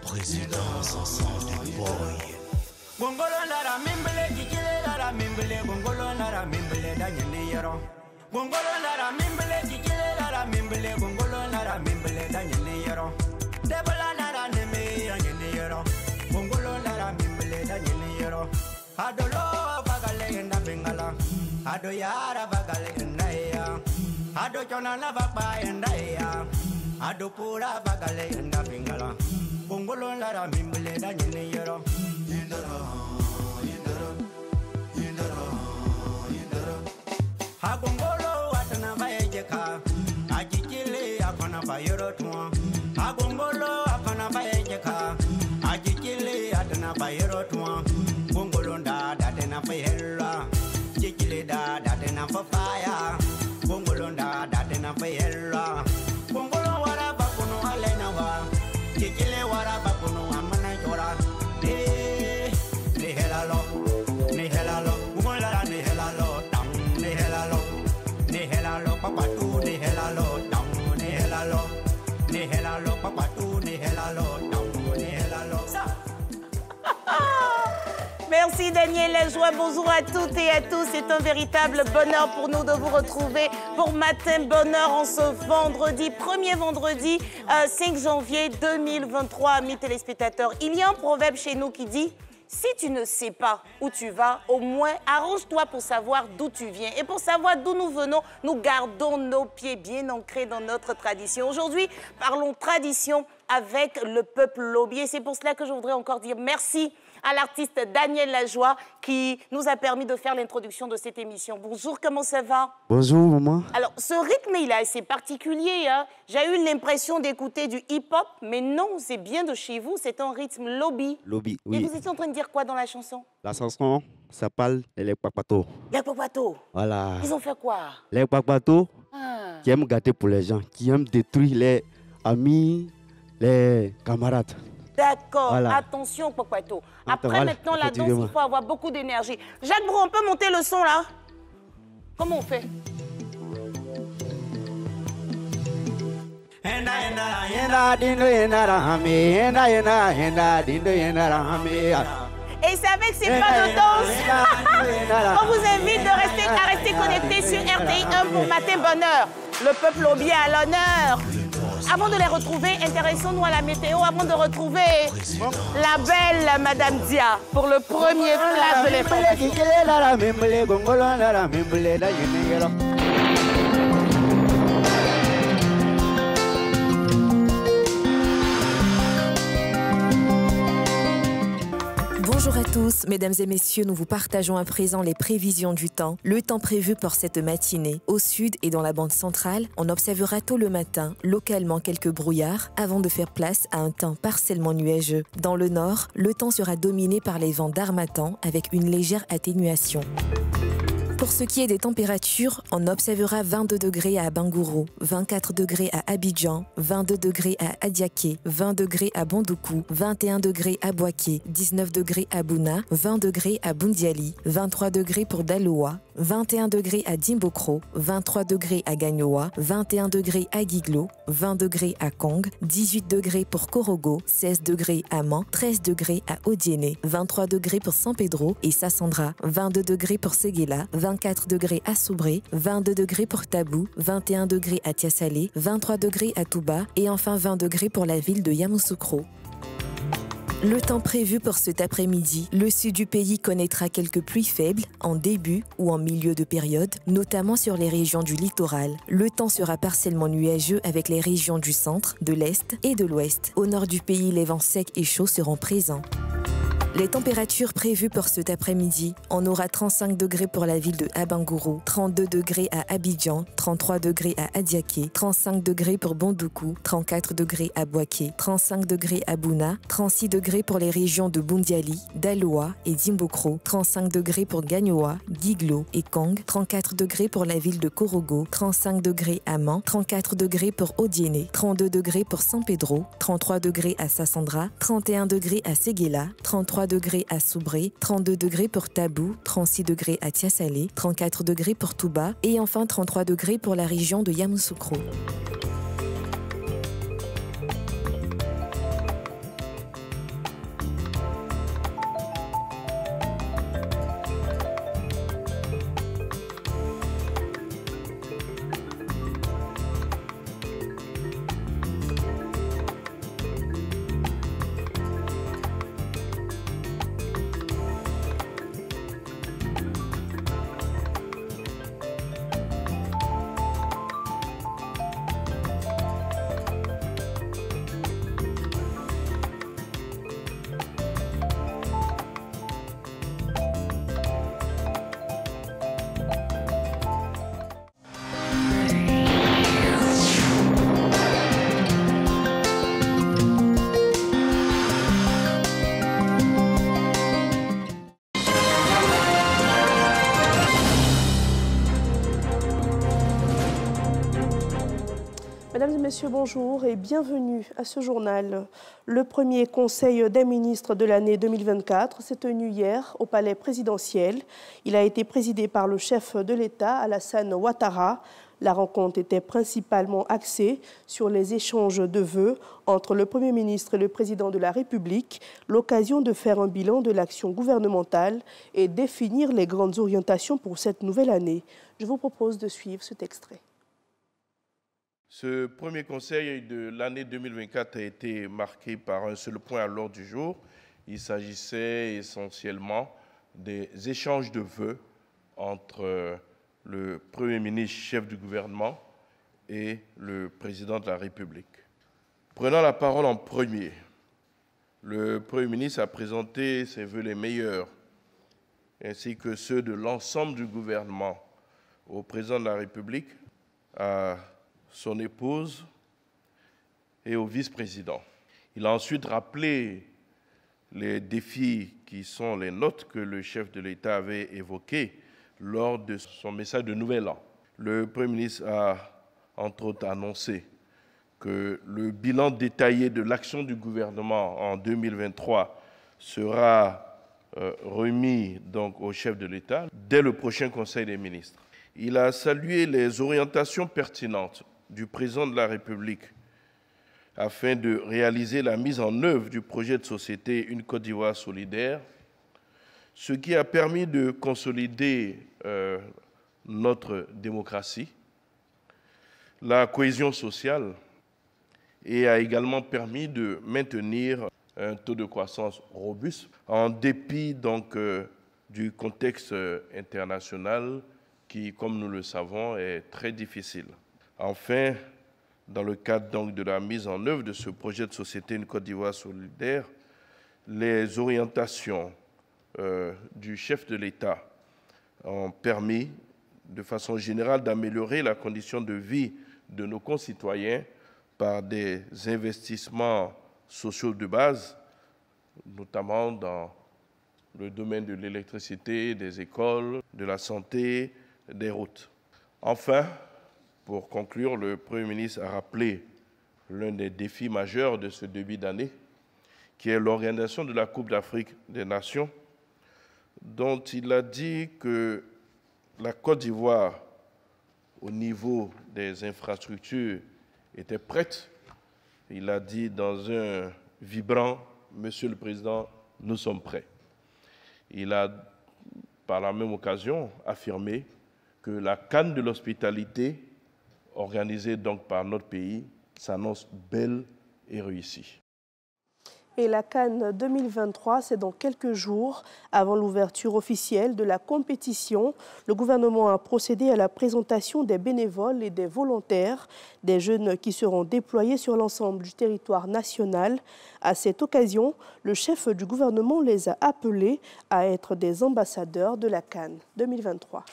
Présidence ensemble du boy. Gongolo nara mimbele kikile nara mimbele gongolo nara mimbele danyene yero. Gongolo nara mimbele kikile nara mimbele gongolo nara mimbele danyene yero. Debala nara neme danyene yero. Gongolo nara mimbele danyene yero. Adolo bagale enda bengala. Ado yara bagale enda ya. Ado chona na bakba enda ya. Ado pura bagale enda bengala. Gongolo nara mimbele danyene yero. Agongolo atana bayeka ajikile akona bayero twa agongolo akona bayeka ajikile atana bayero twa gongolo nda dena fayella jikile da dena faya gongolo nda dena fayella gongolo wara bakuno alena wa jikile wara bakuno amana jora ne helalo gongolo ne helalo Merci Daniel Lajoie, bonjour à toutes et à tous. C'est un véritable bonheur pour nous de vous retrouver pour Matin Bonheur en ce vendredi, premier vendredi 5 janvier 2023, amis téléspectateurs. Il y a un proverbe chez nous qui dit: si tu ne sais pas où tu vas, au moins arrange-toi pour savoir d'où tu viens. Et pour savoir d'où nous venons, nous gardons nos pieds bien ancrés dans notre tradition. Aujourd'hui, parlons tradition avec le peuple Lobby. Et c'est pour cela que je voudrais encore dire merci à l'artiste Daniel Lajoie qui nous a permis de faire l'introduction de cette émission. Bonjour, comment ça va? Bonjour, maman. Alors, ce rythme, il est assez particulier. Hein? J'ai eu l'impression d'écouter du hip-hop, mais non, c'est bien de chez vous. C'est un rythme Lobby. Lobby, oui. Et vous étiez en train de dire quoi dans la chanson? La chanson s'appelle Les Papatos. Les Papatos. Voilà. Ils ont fait quoi? Les Papatos qui aiment gâter pour les gens, qui aiment détruire les amis, les camarades. D'accord, voilà. Attention Papato. Après voilà, maintenant la danse, il faut avoir beaucoup d'énergie. Jacques Brou, on peut monter le son là? Comment on fait? Et c'est avec ces pas de danse qu'on vous invite à rester connectés sur RTI1 pour Matin Bonheur. Le peuple Lobby à l'honneur. Avant de les retrouver, intéressons-nous à la météo avant de retrouver la belle Madame Dia pour le premier flash de l'information. Bonjour à tous, mesdames et messieurs, nous vous partageons à présent les prévisions du temps. Le temps prévu pour cette matinée. Au sud et dans la bande centrale, on observera tôt le matin, localement quelques brouillards, avant de faire place à un temps partiellement nuageux. Dans le nord, le temps sera dominé par les vents d'harmattan avec une légère atténuation. Pour ce qui est des températures, on observera 22 degrés à Bangouro, 24 degrés à Abidjan, 22 degrés à Adiaké, 20 degrés à Bondoukou, 21 degrés à Boaké, 19 degrés à Bouna, 20 degrés à Bundiali, 23 degrés pour Daloa, 21 degrés à Dimbokro, 23 degrés à Gagnoa, 21 degrés à Guiglo, 20 degrés à Kong, 18 degrés pour Korogo, 16 degrés à Man, 13 degrés à Odiéné, 23 degrés pour San Pedro et Sassandra, 22 degrés pour Séguéla, 24 degrés à Soubré, 22 degrés pour Tabou, 21 degrés à Tiasalé, 23 degrés à Touba et enfin 20 degrés pour la ville de Yamoussoukro. Le temps prévu pour cet après-midi, le sud du pays connaîtra quelques pluies faibles en début ou en milieu de période, notamment sur les régions du littoral. Le temps sera partiellement nuageux avec les régions du centre, de l'est et de l'ouest. Au nord du pays, les vents secs et chauds seront présents. Les températures prévues pour cet après-midi, on aura 35 degrés pour la ville de Abangourou, 32 degrés à Abidjan, 33 degrés à Adiaké, 35 degrés pour Bondoukou, 34 degrés à Boaké, 35 degrés à Bouna, 36 degrés pour les régions de Boundiali, Daloa et Dimbokro, 35 degrés pour Gagnoa, Guiglo et Kong, 34 degrés pour la ville de Korogo, 35 degrés à Man, 34 degrés pour Odiéné, 32 degrés pour San Pedro, 33 degrés à Sassandra, 31 degrés à Séguéla, 33 degrés à Soubré, 32 degrés pour Tabou, 36 degrés à Tiasalé, 34 degrés pour Touba et enfin 33 degrés pour la région de Yamoussoukro. Mesdames et messieurs, bonjour et bienvenue à ce journal. Le premier conseil des ministres de l'année 2024 s'est tenu hier au palais présidentiel. Il a été présidé par le chef de l'État, Alassane Ouattara. La rencontre était principalement axée sur les échanges de vœux entre le Premier ministre et le Président de la République, l'occasion de faire un bilan de l'action gouvernementale et définir les grandes orientations pour cette nouvelle année. Je vous propose de suivre cet extrait. Ce premier conseil de l'année 2024 a été marqué par un seul point à l'ordre du jour. Il s'agissait essentiellement des échanges de vœux entre le Premier ministre, chef du gouvernement, et le Président de la République. Prenant la parole en premier, le Premier ministre a présenté ses vœux les meilleurs, ainsi que ceux de l'ensemble du gouvernement au Président de la République, à son épouse et au vice-président. Il a ensuite rappelé les défis qui sont les nôtres que le chef de l'État avait évoqués lors de son message de Nouvel An. Le Premier ministre a, entre autres, annoncé que le bilan détaillé de l'action du gouvernement en 2023 sera remis donc au chef de l'État dès le prochain Conseil des ministres. Il a salué les orientations pertinentes du président de la République afin de réaliser la mise en œuvre du projet de société Une Côte d'Ivoire solidaire, ce qui a permis de consolider notre démocratie, la cohésion sociale et a également permis de maintenir un taux de croissance robuste en dépit donc du contexte international qui, comme nous le savons, est très difficile. Enfin, dans le cadre donc de la mise en œuvre de ce projet de société Une Côte d'Ivoire solidaire, les orientations du chef de l'État ont permis, de façon générale, d'améliorer la condition de vie de nos concitoyens par des investissements sociaux de base, notamment dans le domaine de l'électricité, des écoles, de la santé, des routes. Enfin, pour conclure, le Premier ministre a rappelé l'un des défis majeurs de ce début d'année, qui est l'organisation de la Coupe d'Afrique des Nations, dont il a dit que la Côte d'Ivoire, au niveau des infrastructures, était prête. Il a dit dans un vibrant « Monsieur le Président, nous sommes prêts ». Il a, par la même occasion, affirmé que la CAN de l'hospitalité, organisée donc par notre pays, s'annonce belle et réussie. Et la CAN 2023, c'est dans quelques jours. Avant l'ouverture officielle de la compétition, le gouvernement a procédé à la présentation des bénévoles et des volontaires, des jeunes qui seront déployés sur l'ensemble du territoire national. À cette occasion, le chef du gouvernement les a appelés à être des ambassadeurs de la CAN 2023.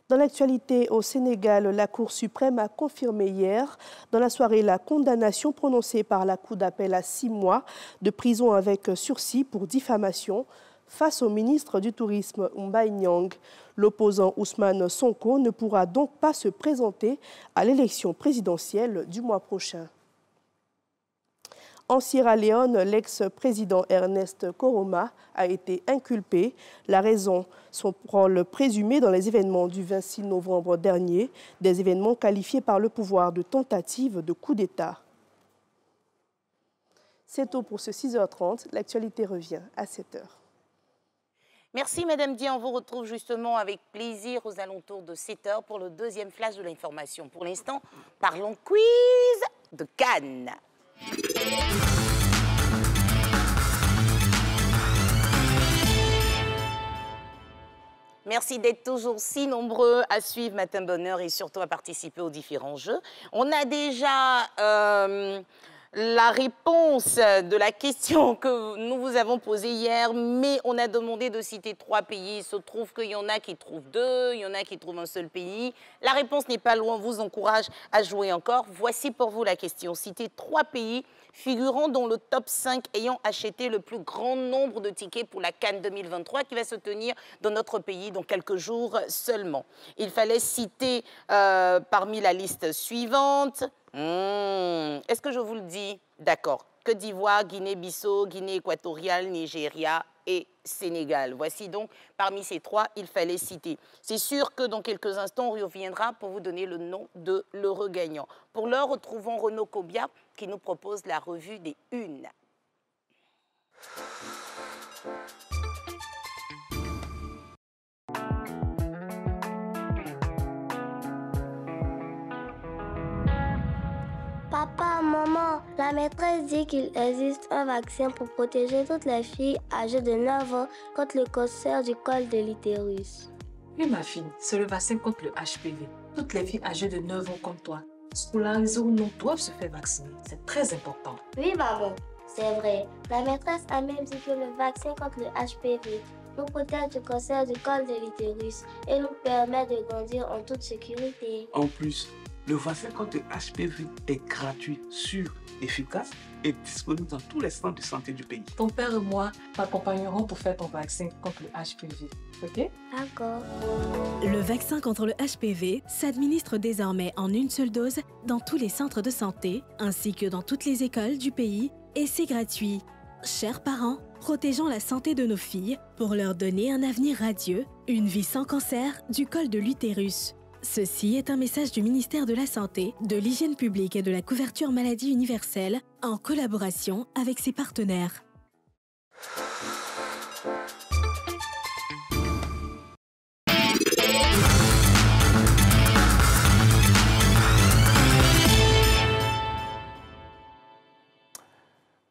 Dans l'actualité au Sénégal, la Cour suprême a confirmé hier, dans la soirée, la condamnation prononcée par la Cour d'appel à 6 mois de prison avec sursis pour diffamation face au ministre du Tourisme, Mbaye Niang. L'opposant Ousmane Sonko ne pourra donc pas se présenter à l'élection présidentielle du mois prochain. En Sierra Leone, l'ex-président Ernest Koroma a été inculpé. La raison, son rôle présumé dans les événements du 26 novembre dernier, des événements qualifiés par le pouvoir de tentative de coup d'État. C'est tout pour ce 6h30. L'actualité revient à 7h. Merci Madame Dia, on vous retrouve justement avec plaisir aux alentours de 7h pour le deuxième flash de l'information. Pour l'instant, parlons quiz de Cannes. Merci d'être toujours si nombreux à suivre Matin Bonheur et surtout à participer aux différents jeux. On a déjà la réponse de la question que nous vous avons posée hier, mais on a demandé de citer 3 pays. Il se trouve qu'il y en a qui trouvent 2, il y en a qui trouvent un seul pays. La réponse n'est pas loin, on vous encourage à jouer encore. Voici pour vous la question. Citez 3 pays figurant dans le top 5 ayant acheté le plus grand nombre de tickets pour la CAN 2023 qui va se tenir dans notre pays dans quelques jours seulement. Il fallait citer parmi la liste suivante. Est-ce que je vous le dis? D'accord. Côte d'Ivoire, Guinée-Bissau, Guinée équatoriale, Nigeria et Sénégal. Voici donc, parmi ces 3, il fallait citer. C'est sûr que dans quelques instants, on reviendra pour vous donner le nom de l'heureux gagnant. Pour l'heure, retrouvons Renaud Kobia qui nous propose la revue des Unes. Papa, maman, la maîtresse dit qu'il existe un vaccin pour protéger toutes les filles âgées de 9 ans contre le cancer du col de l'utérus. Oui, ma fille, c'est le vaccin contre le HPV. Toutes les filles âgées de 9 ans comme toi, scolarisées ou non, doivent se faire vacciner. C'est très important. Oui, maman, c'est vrai. La maîtresse a même dit que le vaccin contre le HPV nous protège du cancer du col de l'utérus et nous permet de grandir en toute sécurité. En plus, le vaccin contre le HPV est gratuit, sûr, efficace et disponible dans tous les centres de santé du pays. Ton père et moi t'accompagnerons pour faire ton vaccin contre le HPV. Ok? D'accord. Le vaccin contre le HPV s'administre désormais en une seule dose dans tous les centres de santé ainsi que dans toutes les écoles du pays et c'est gratuit. Chers parents, protégeons la santé de nos filles pour leur donner un avenir radieux, une vie sans cancer du col de l'utérus. Ceci est un message du ministère de la Santé, de l'Hygiène publique et de la couverture maladie universelle en collaboration avec ses partenaires.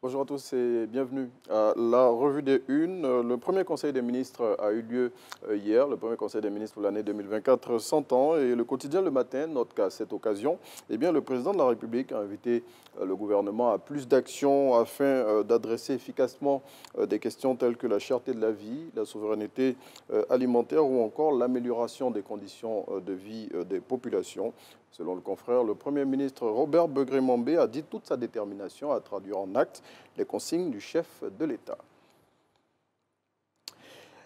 Bonjour à tous et bienvenue à la revue des Unes. Le premier conseil des ministres a eu lieu hier, le premier conseil des ministres pour l'année 2024 s'entend et le quotidien Le Matin note qu'à cette occasion, eh bien, le président de la République a invité le gouvernement à plus d'actions afin d'adresser efficacement des questions telles que la cherté de la vie, la souveraineté alimentaire ou encore l'amélioration des conditions de vie des populations. Selon le confrère, le Premier ministre Robert Begré-Mambé a dit toute sa détermination à traduire en actes les consignes du chef de l'État.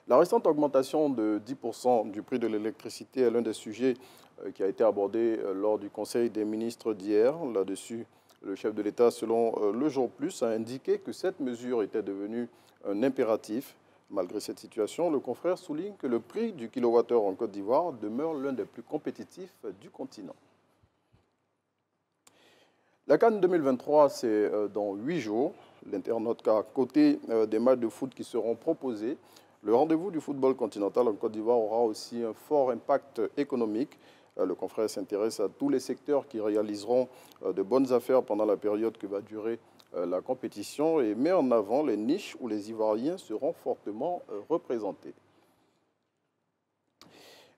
La récente augmentation de 10% du prix de l'électricité est l'un des sujets qui a été abordé lors du Conseil des ministres d'hier. Là-dessus, le chef de l'État, selon Le Jour Plus, a indiqué que cette mesure était devenue un impératif. Malgré cette situation, le confrère souligne que le prix du kilowattheure en Côte d'Ivoire demeure l'un des plus compétitifs du continent. La CAN 2023, c'est dans 8 jours. L'internaute qu'a côté des matchs de foot qui seront proposés. Le rendez-vous du football continental en Côte d'Ivoire aura aussi un fort impact économique. Le confrère s'intéresse à tous les secteurs qui réaliseront de bonnes affaires pendant la période que va durer la compétition et met en avant les niches où les Ivoiriens seront fortement représentés.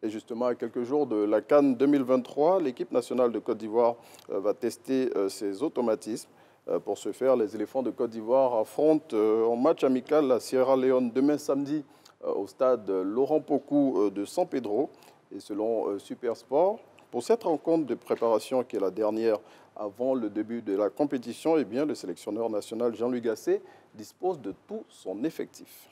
Et justement, à quelques jours de la CAN 2023, l'équipe nationale de Côte d'Ivoire va tester ses automatismes. Pour ce faire, les éléphants de Côte d'Ivoire affrontent en match amical la Sierra Leone demain samedi au stade Laurent Pokou de San Pedro. Et selon Supersport, pour cette rencontre de préparation qui est la dernière avant le début de la compétition, eh bien, le sélectionneur national Jean-Louis Gasset dispose de tout son effectif.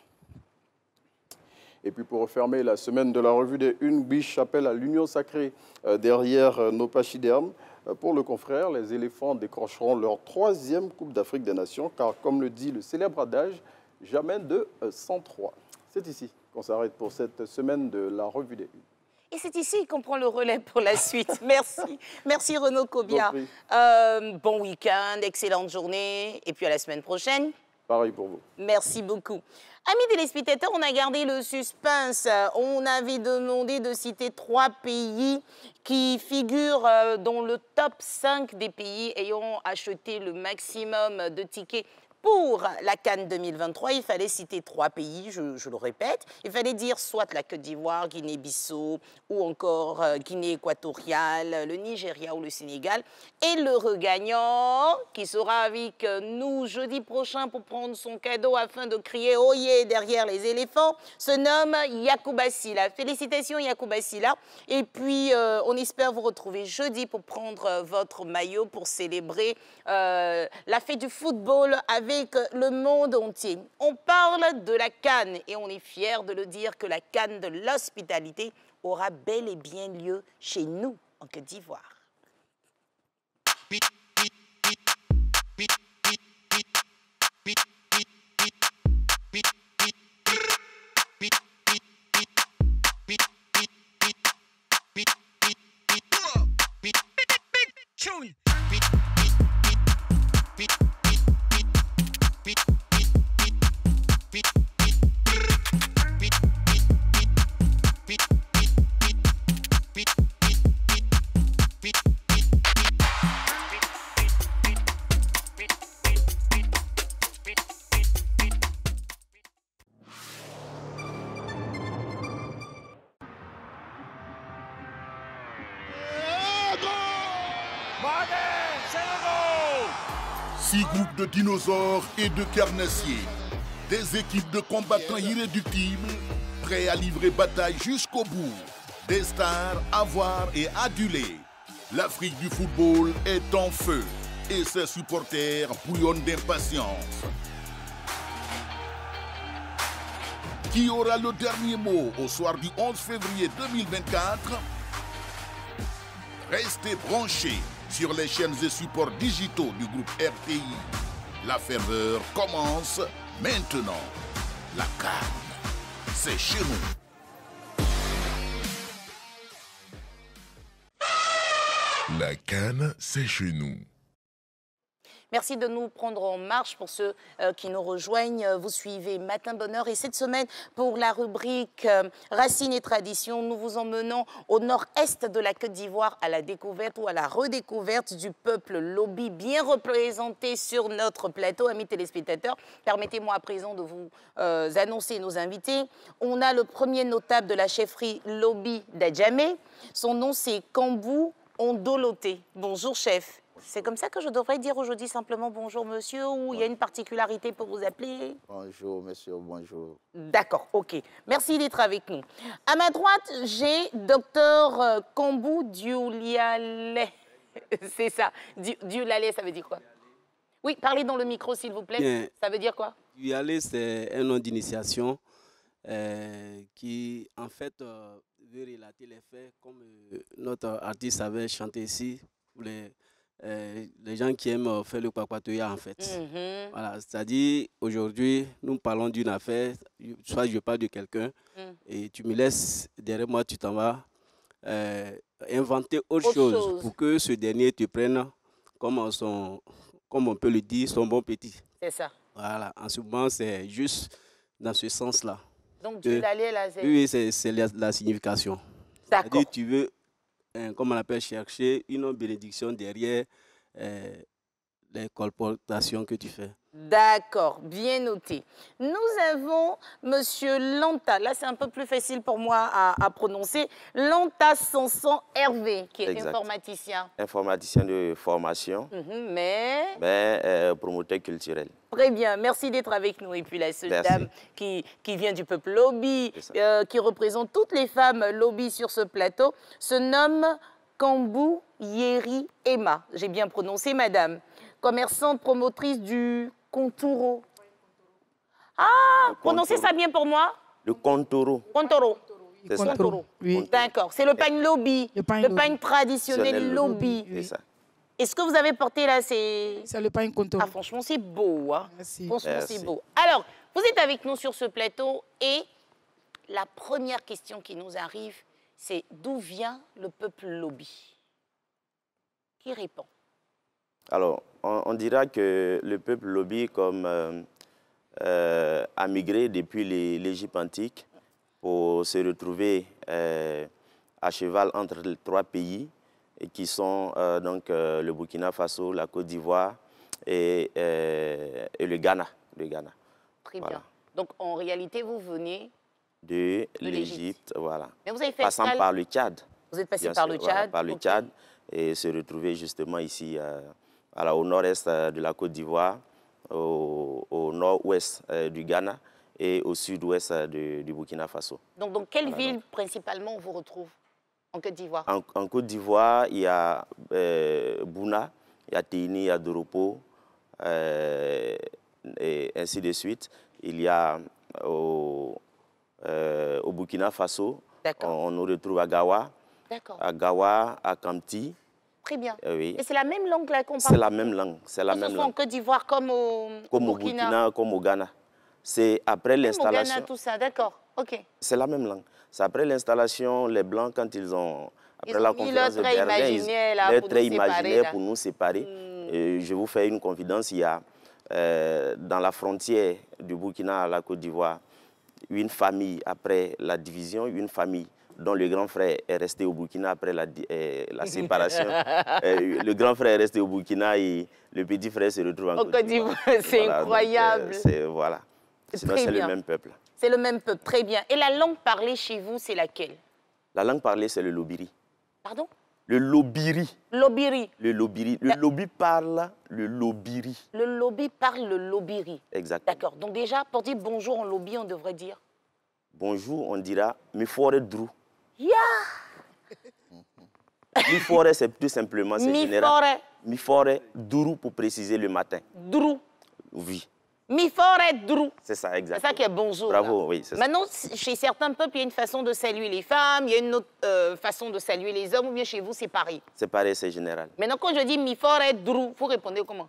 Et puis pour refermer la semaine de la revue des Une, Biche appelle à l'union sacrée derrière nos pachydermes. Pour le confrère, les éléphants décrocheront leur 3e Coupe d'Afrique des Nations, car comme le dit le célèbre adage, jamais de 103. C'est ici qu'on s'arrête pour cette semaine de la revue des Une. Et c'est ici qu'on prend le relais pour la suite. Merci. Merci Renaud Kobia. Bon week-end, excellente journée. Et puis à la semaine prochaine. Pareil pour vous. Merci beaucoup. Amis téléspectateurs, on a gardé le suspense. On avait demandé de citer 3 pays qui figurent dans le top 5 des pays ayant acheté le maximum de tickets pour la CAN 2023. Il fallait citer 3 pays, je le répète. Il fallait dire soit la Côte d'Ivoire, Guinée-Bissau ou encore Guinée équatoriale, le Nigeria ou le Sénégal. Et le regagnant, qui sera avec nous jeudi prochain pour prendre son cadeau afin de crier « Oyez » derrière les éléphants, se nomme Yacouba Sylla. Félicitations Yacouba Sylla. Et puis, on espère vous retrouver jeudi pour prendre votre maillot pour célébrer la fête du football avec le monde entier. On parle de la CAN et on est fiers de le dire que la CAN de l'hospitalité aura bel et bien lieu chez nous en Côte d'Ivoire. Six groupes de dinosaures et de carnassiers. Des équipes de combattants irréductibles, prêts à livrer bataille jusqu'au bout. Des stars à voir et aduler. L'Afrique du football est en feu et ses supporters bouillonnent d'impatience. Qui aura le dernier mot au soir du 11 février 2024? Restez branchés sur les chaînes et supports digitaux du groupe RTI. La ferveur commence maintenant. La CAN, c'est chez nous. La CAN, c'est chez nous. Merci de nous prendre en marche pour ceux qui nous rejoignent. Vous suivez Matin Bonheur et cette semaine, pour la rubrique Racines et Traditions, nous vous emmenons au nord-est de la Côte d'Ivoire à la découverte ou à la redécouverte du peuple Lobi, bien représenté sur notre plateau. Amis téléspectateurs, permettez-moi à présent de vous annoncer nos invités. On a le premier notable de la chefferie Lobi d'Adjamé. Son nom, c'est Kambou Ondoloté. Bonjour, chef. C'est comme ça que je devrais dire aujourd'hui simplement bonjour monsieur ou il y a une particularité pour vous appeler? Bonjour monsieur, bonjour. D'accord, ok. Merci d'être avec nous. À ma droite, j'ai docteur Kambou Dioulalé. C'est ça. Dioulalé, ça veut dire quoi? Oui, parlez dans le micro s'il vous plaît. Bien. Ça veut dire quoi? Dioulalé, c'est un nom d'initiation qui en fait veut relater les faits comme notre artiste avait chanté ici pour les gens qui aiment faire le kwakwato-ya en fait. Voilà, c'est-à-dire aujourd'hui nous parlons d'une affaire, soit je parle de quelqu'un et tu me laisses derrière moi, tu t'en vas inventer autre chose pour que ce dernier te prenne comme on peut le dire, son bon petit. C'est ça. Voilà, en ce moment c'est juste dans ce sens-là. Donc tu l'allais là, oui, c'est la signification. D'accord. Tu veux, comme on appelle, chercher une bénédiction derrière les colportations que tu fais. D'accord, bien noté. Nous avons Monsieur Lanta, là c'est un peu plus facile pour moi à prononcer, Lanta Sanson Hervé, qui est informaticien. Informaticien de formation, mais promoteur culturel. Très bien, merci d'être avec nous. Et puis la seule dame qui vient du peuple Lobby, qui représente toutes les femmes Lobby sur ce plateau, se nomme Kambou Yeri Emma. J'ai bien prononcé, madame. Commerçante promotrice du Kontoro. Ah, prononcez ça bien pour moi. Le Kontoro. Kontoro. C'est ça. Oui. D'accord, c'est le pain Lobby, le pain traditionnel Lobby. C'est ça. Est-ce que vous avez porté là, c'est le pain Kontoro. Ah, franchement, c'est beau. Hein. Merci. Franchement, c'est beau. Alors, vous êtes avec nous sur ce plateau et la première question qui nous arrive, c'est d'où vient le peuple Lobby? Qui répond? Alors, on dira que le peuple Lobby comme, a migré depuis l'Égypte antique pour se retrouver à cheval entre les 3 pays et qui sont donc le Burkina Faso, la Côte d'Ivoire et le Ghana. Très bien. Donc, en réalité, vous venez de l'Égypte, voilà. Mais vous avez fait passant par le Tchad. Vous êtes passé par le Tchad. Voilà, par le Tchad et se retrouver justement ici au nord-est de la Côte d'Ivoire, au nord-ouest du Ghana et au sud-ouest du Burkina Faso. Donc, dans quelle ville principalement on vous retrouve en Côte d'Ivoire? En Côte d'Ivoire, il y a Bouna, il y a Téni, il y a Doropo, et ainsi de suite. Il y a au Burkina Faso, on nous retrouve à Gawa, à Kamti. Très bien. Oui. Et c'est la même langue là qu'on parle? C'est la même langue. C'est la même langue. En Côte d'Ivoire comme au Burkina, comme au Ghana. C'est après l'installation. Ghana, tout ça, d'accord. Ok. C'est la même langue. C'est après l'installation, les Blancs, quand ils ont... Après la conférence de Berlin, leur trait imaginaire pour nous séparer. Je vous fais une confidence, il y a dans la frontière du Burkina à la Côte d'Ivoire, une famille après la division, une famille dont le grand frère est resté au Burkina après la séparation. Le grand frère est resté au Burkina et le petit frère se retrouve en Côte d'Ivoire. C'est incroyable. Voilà. Sinon, c'est le même peuple. C'est le même peuple, très bien. Et la langue parlée chez vous, c'est laquelle? La langue parlée, c'est le Lobiri. Pardon? Le Lobiri. Lobiri. Le Lobiri. Le Lobby parle le Lobiri. Le Lobby parle le Lobiri. Exactement. D'accord. Donc déjà, pour dire bonjour en Lobby, on devrait dire? Bonjour, on dira Mifore Drou. Yeah! Mifore, c'est tout simplement, c'est général. Mifore Drou pour préciser le matin. Drou. Oui. Mifore Drou. C'est ça, exactement. C'est ça qui est bonjour. Bravo, là. oui, c'est ça. Maintenant, chez certains peuples, il y a une façon de saluer les femmes, il y a une autre façon de saluer les hommes, ou bien chez vous, c'est pareil? C'est pareil, c'est général. Maintenant, quand je dis Mifore Drou, vous répondez comment?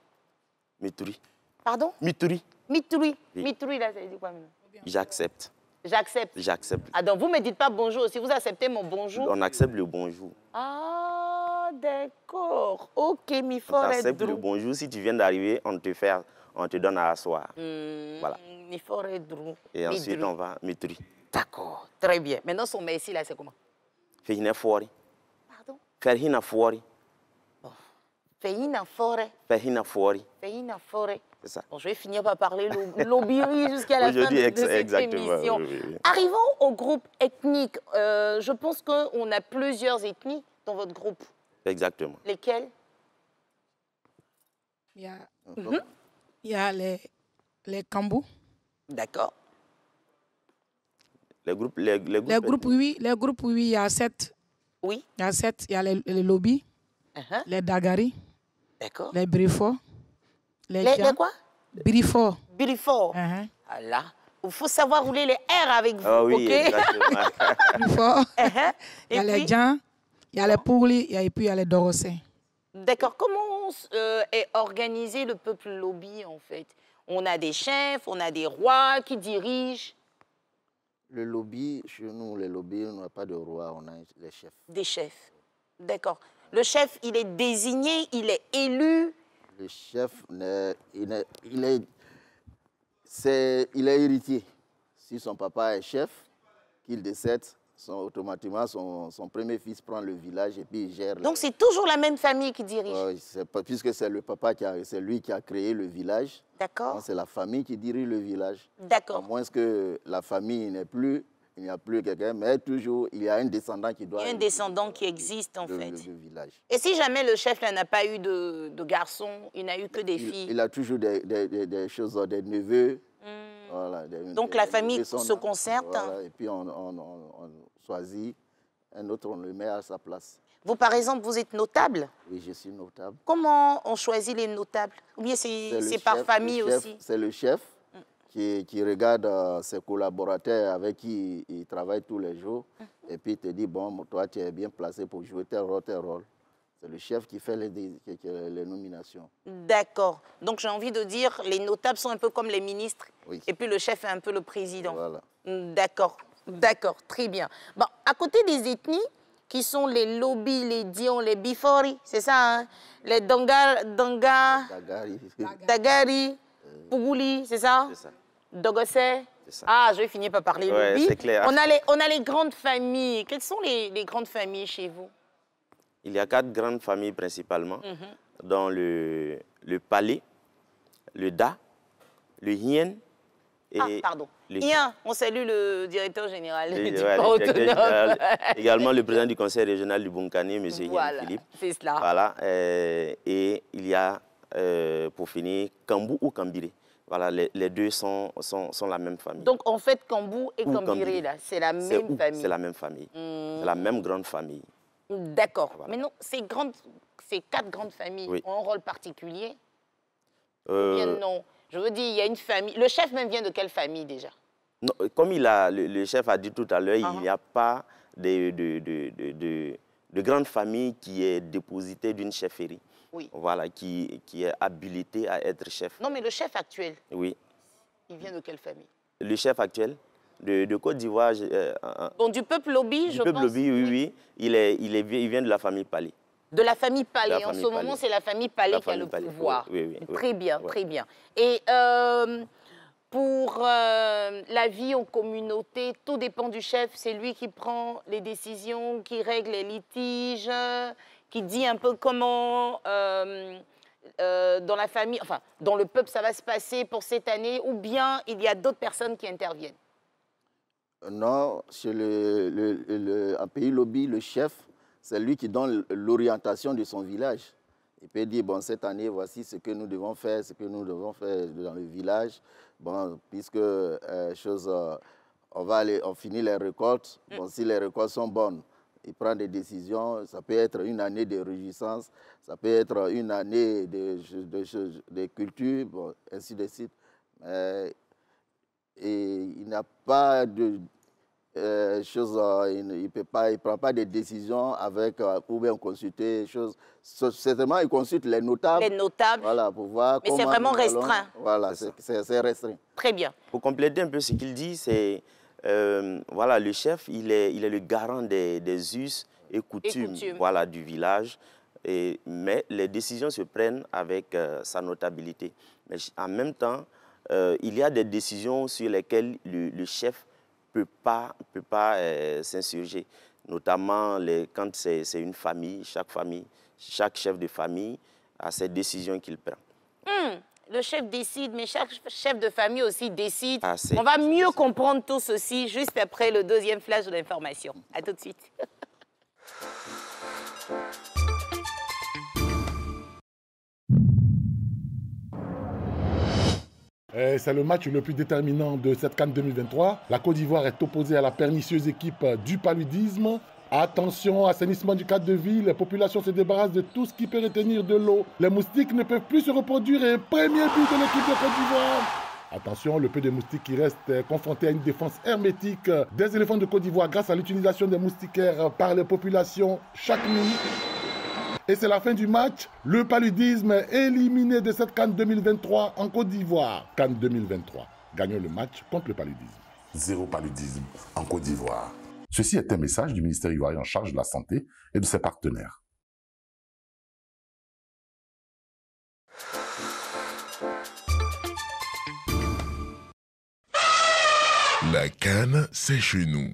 Mituri. Pardon? Mituri. Mituri. Oui. Mituri, là, ça dit quoi maintenant? J'accepte. J'accepte. J'accepte. Ah, donc vous ne me dites pas bonjour. Si vous acceptez mon bonjour... On accepte le bonjour. Ah, d'accord. Ok, Mifore On accepte Drou. le bonjour. Si tu viens d'arriver, on te donne à asseoir. Voilà. Mifore Drou. Et ensuite, on va Mituri. D'accord. Très bien. Maintenant, son merci, là, c'est comment? Fehina Fori. Pardon? Ferhina Fori. Fehina Fore. Fehina Fori. Fehina Fore. C'est ça. Bon, je vais finir par parler Lobiri jusqu'à la fin de cette émission. Oui. Arrivons au groupe ethnique. Je pense qu'on a plusieurs ethnies dans votre groupe. Exactement. Lesquelles? Il y a les Kambou. D'accord. Les groupes, oui, il y a 7. Oui. Il y a 7. Il y a les Lobby, les Dagari, les Brifo. Les quoi? Brifo. Brifo. Là, il faut savoir rouler les R avec vous, oui, ok? Exactement. Brifo. Il y a les Djan, il y a les Pouli, et puis il y a les Dorossé. D'accord. Comment est organisé le peuple Lobby, en fait? On a des chefs, on a des rois qui dirigent. Le lobby, chez nous, les lobbies, on n'a pas de roi, on a les chefs. Des chefs. D'accord. Le chef, il est désigné, il est élu. Le chef, il est héritier. Si son papa est chef, qu'il décède, automatiquement, son premier fils prend le village et puis il gère. Donc c'est toujours la même famille qui dirige? Puisque c'est le papa, c'est lui qui a créé le village. D'accord. C'est la famille qui dirige le village. D'accord. À moins que la famille n'est plus, il n'y a plus quelqu'un, mais toujours il y a un descendant qui doit... Il y a un descendant qui existe en fait. Le village. Et si jamais le chef n'a pas eu de garçons, il n'a eu que des filles? Il a toujours des choses, des neveux. Voilà, donc la famille se concerte. Voilà, et puis on choisit un autre, on le met à sa place. Vous, par exemple, vous êtes notable? Oui, je suis notable. Comment on choisit les notables? Ou bien c'est par famille aussi? C'est le chef qui regarde ses collaborateurs avec qui il travaille tous les jours. Et puis il te dit, bon, toi, tu es bien placé pour jouer tel rôle. C'est le chef qui fait les nominations. D'accord. Donc j'ai envie de dire, les notables sont un peu comme les ministres. Oui. Et puis le chef est un peu le président. Voilà. D'accord. D'accord, très bien. Bon, à côté des ethnies, qui sont les Lobi, les Dion, les Bifori, c'est ça, hein? Les Dagari, Puguli, c'est ça? C'est ça. Dogossé. Ah, je vais finir par parler Lobi. C'est clair. On a les grandes familles. Quelles sont les grandes familles chez vous? Il y a 4 grandes familles principalement, dont le Palais, le Da, le Hien et... Hien, on salue le directeur général du port autonome. Également le président du conseil régional du Bunkani, M. Hien Philippe. C'est cela. Voilà. Et il y a, pour finir, Kambou ou Kambiré. Voilà, les deux sont la même famille. Donc en fait, Kambou et Kambiré, c'est la même famille. C'est la même famille. C'est la même grande famille. D'accord. Voilà. Mais non, ces 4 grandes familles ont un rôle particulier? Bien non. Je veux dire, il y a une famille. Le chef même vient de quelle famille déjà? Non, comme le chef a dit tout à l'heure, il n'y a pas de grande famille qui est dépositaire d'une chefferie. Oui. Voilà, qui est habilité à être chef. Non, mais le chef actuel, oui. Il vient de quelle famille? Le chef actuel de Côte d'Ivoire. Bon, du peuple Lobi, je pense. Du peuple Lobi, oui. Il vient de la famille Palais. De la famille Palais. En ce moment, c'est la famille Palais qui a le pouvoir. Oui. Très bien, très bien. Et pour la vie en communauté, tout dépend du chef. C'est lui qui prend les décisions, qui règle les litiges, qui dit un peu comment dans la famille, enfin, dans le peuple, ça va se passer pour cette année, ou bien il y a d'autres personnes qui interviennent? Non, chez un pays Lobi, le chef, c'est lui qui donne l'orientation de son village. Il peut dire, bon, cette année, voici ce que nous devons faire, dans le village. Bon, puisque on finit les récoltes. Bon, si les récoltes sont bonnes, il prend des décisions. Ça peut être une année de réjouissance, ça peut être une année de culture, bon, ainsi de suite. Et il n'a pas de il ne prend pas de décisions avec, ou bien consulter choses. Certainement, il consulte les notables. Les notables. Voilà, pour voir. Mais c'est vraiment restreint. Voilà, c'est restreint. Très bien. Pour compléter un peu ce qu'il dit, c'est, voilà, le chef, il est le garant des us et coutumes. Voilà, du village. Mais les décisions se prennent avec sa notabilité. Mais en même temps, il y a des décisions sur lesquelles le chef ne peut pas s'insurger, notamment quand c'est une famille, chaque chef de famille a ses décisions qu'il prend. Le chef décide, mais chaque chef de famille aussi décide. On va mieux comprendre tout ceci juste après le deuxième flash de l'information. À tout de suite. C'est le match le plus déterminant de cette CAN 2023. La Côte d'Ivoire est opposée à la pernicieuse équipe du paludisme. Attention, assainissement du cadre de vie, les populations se débarrassent de tout ce qui peut retenir de l'eau. Les moustiques ne peuvent plus se reproduire et premier but de l'équipe de Côte d'Ivoire. Attention, le peu de moustiques qui restent confrontés à une défense hermétique des éléphants de Côte d'Ivoire grâce à l'utilisation des moustiquaires par les populations chaque nuit. Et c'est la fin du match. Le paludisme est éliminé de cette CAN 2023 en Côte d'Ivoire. CAN 2023. Gagnons le match contre le paludisme. Zéro paludisme en Côte d'Ivoire. Ceci est un message du ministère ivoirien en charge de la santé et de ses partenaires. La CAN, c'est chez nous.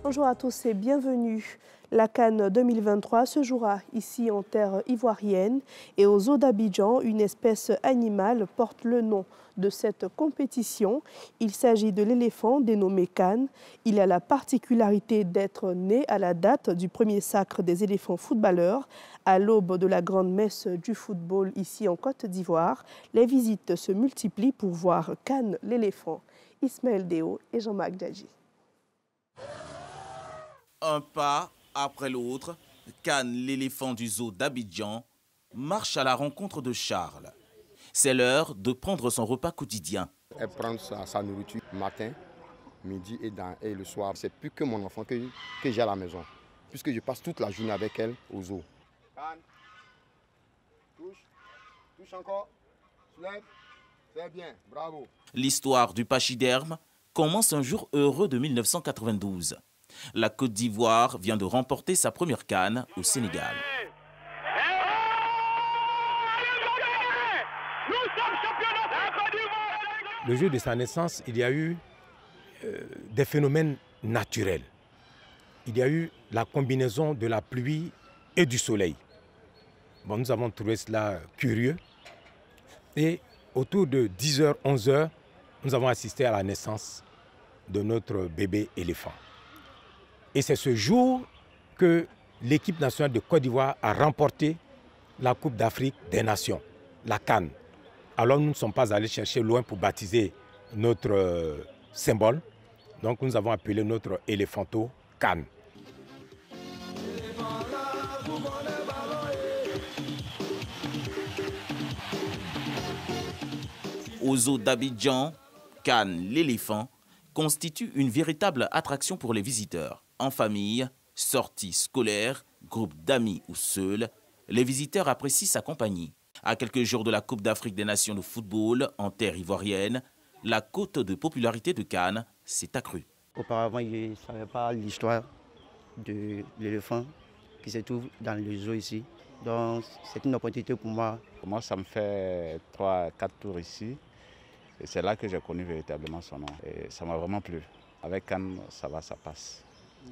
Bonjour à tous et bienvenue. La CAN 2023 se jouera ici en terre ivoirienne et aux eaux d'Abidjan, une espèce animale porte le nom de cette compétition. Il s'agit de l'éléphant dénommé CAN. Il a la particularité d'être né à la date du premier sacre des éléphants footballeurs. À l'aube de la grande messe du football ici en Côte d'Ivoire, les visites se multiplient pour voir CAN l'éléphant. Ismaël Déo et Jean-Marc Djadji. Un pas après l'autre, CAN l'éléphant du zoo d'Abidjan marche à la rencontre de Charles. C'est l'heure de prendre son repas quotidien. Elle prend sa nourriture matin, midi et le soir. C'est plus que mon enfant que j'ai à la maison, puisque je passe toute la journée avec elle au zoo. CAN, touche encore, soulève, c'est bien, bravo. L'histoire du pachyderme commence un jour heureux de 1992. La Côte d'Ivoire vient de remporter sa première CAN au Sénégal. Le jour de sa naissance, il y a eu des phénomènes naturels. Il y a eu la combinaison de la pluie et du soleil. Bon, nous avons trouvé cela curieux. Et autour de 10h, 11h, nous avons assisté à la naissance de notre bébé éléphant. Et c'est ce jour que l'équipe nationale de Côte d'Ivoire a remporté la Coupe d'Afrique des Nations, la CAN. Alors nous ne sommes pas allés chercher loin pour baptiser notre symbole. Donc nous avons appelé notre éléphanto CAN. Au zoo d'Abidjan, CAN l'éléphant constitue une véritable attraction pour les visiteurs. En famille, sorties scolaires, groupes d'amis ou seuls, les visiteurs apprécient sa compagnie. À quelques jours de la Coupe d'Afrique des Nations de football en terre ivoirienne, la cote de popularité de CAN s'est accrue. Auparavant, je ne savais pas l'histoire de l'éléphant qui se trouve dans le zoo ici. Donc, c'est une opportunité pour moi. Moi, ça me fait 3-4 tours ici. Et c'est là que j'ai connu véritablement son nom. Et ça m'a vraiment plu. Avec CAN, ça va, ça passe.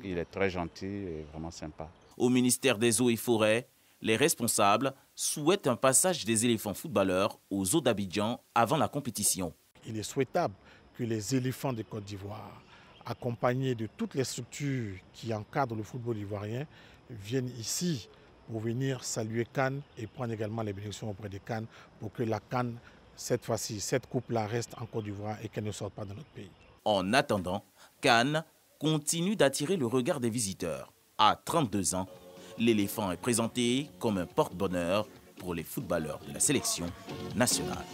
Il est très gentil et vraiment sympa. Au ministère des Eaux et Forêts, les responsables souhaitent un passage des éléphants footballeurs aux zoo d'Abidjan avant la compétition. Il est souhaitable que les éléphants de Côte d'Ivoire, accompagnés de toutes les structures qui encadrent le football ivoirien, viennent ici pour venir saluer CAN et prendre également les bénédictions auprès de CAN pour que la CAN, cette fois-ci, cette coupe-là reste en Côte d'Ivoire et qu'elle ne sorte pas de notre pays. En attendant, CAN continue d'attirer le regard des visiteurs. À 32 ans, l'éléphant est présenté comme un porte-bonheur pour les footballeurs de la sélection nationale.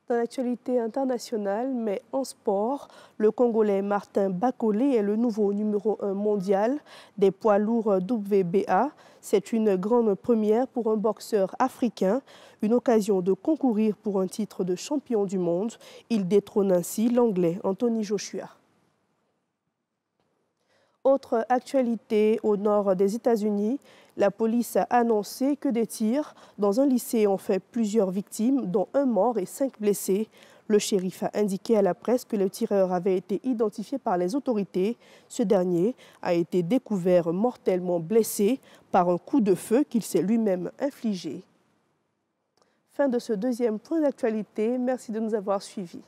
Dans l'actualité internationale, mais en sport, le Congolais Martin Bakolé est le nouveau numéro 1 mondial des poids lourds WBA. C'est une grande première pour un boxeur africain, une occasion de concourir pour un titre de champion du monde. Il détrône ainsi l'Anglais Anthony Joshua. Autre actualité au nord des États-Unis, la police a annoncé que des tirs dans un lycée ont fait plusieurs victimes, dont un mort et 5 blessés. Le shérif a indiqué à la presse que le tireur avait été identifié par les autorités. Ce dernier a été découvert mortellement blessé par un coup de feu qu'il s'est lui-même infligé. Fin de ce deuxième point d'actualité. Merci de nous avoir suivis.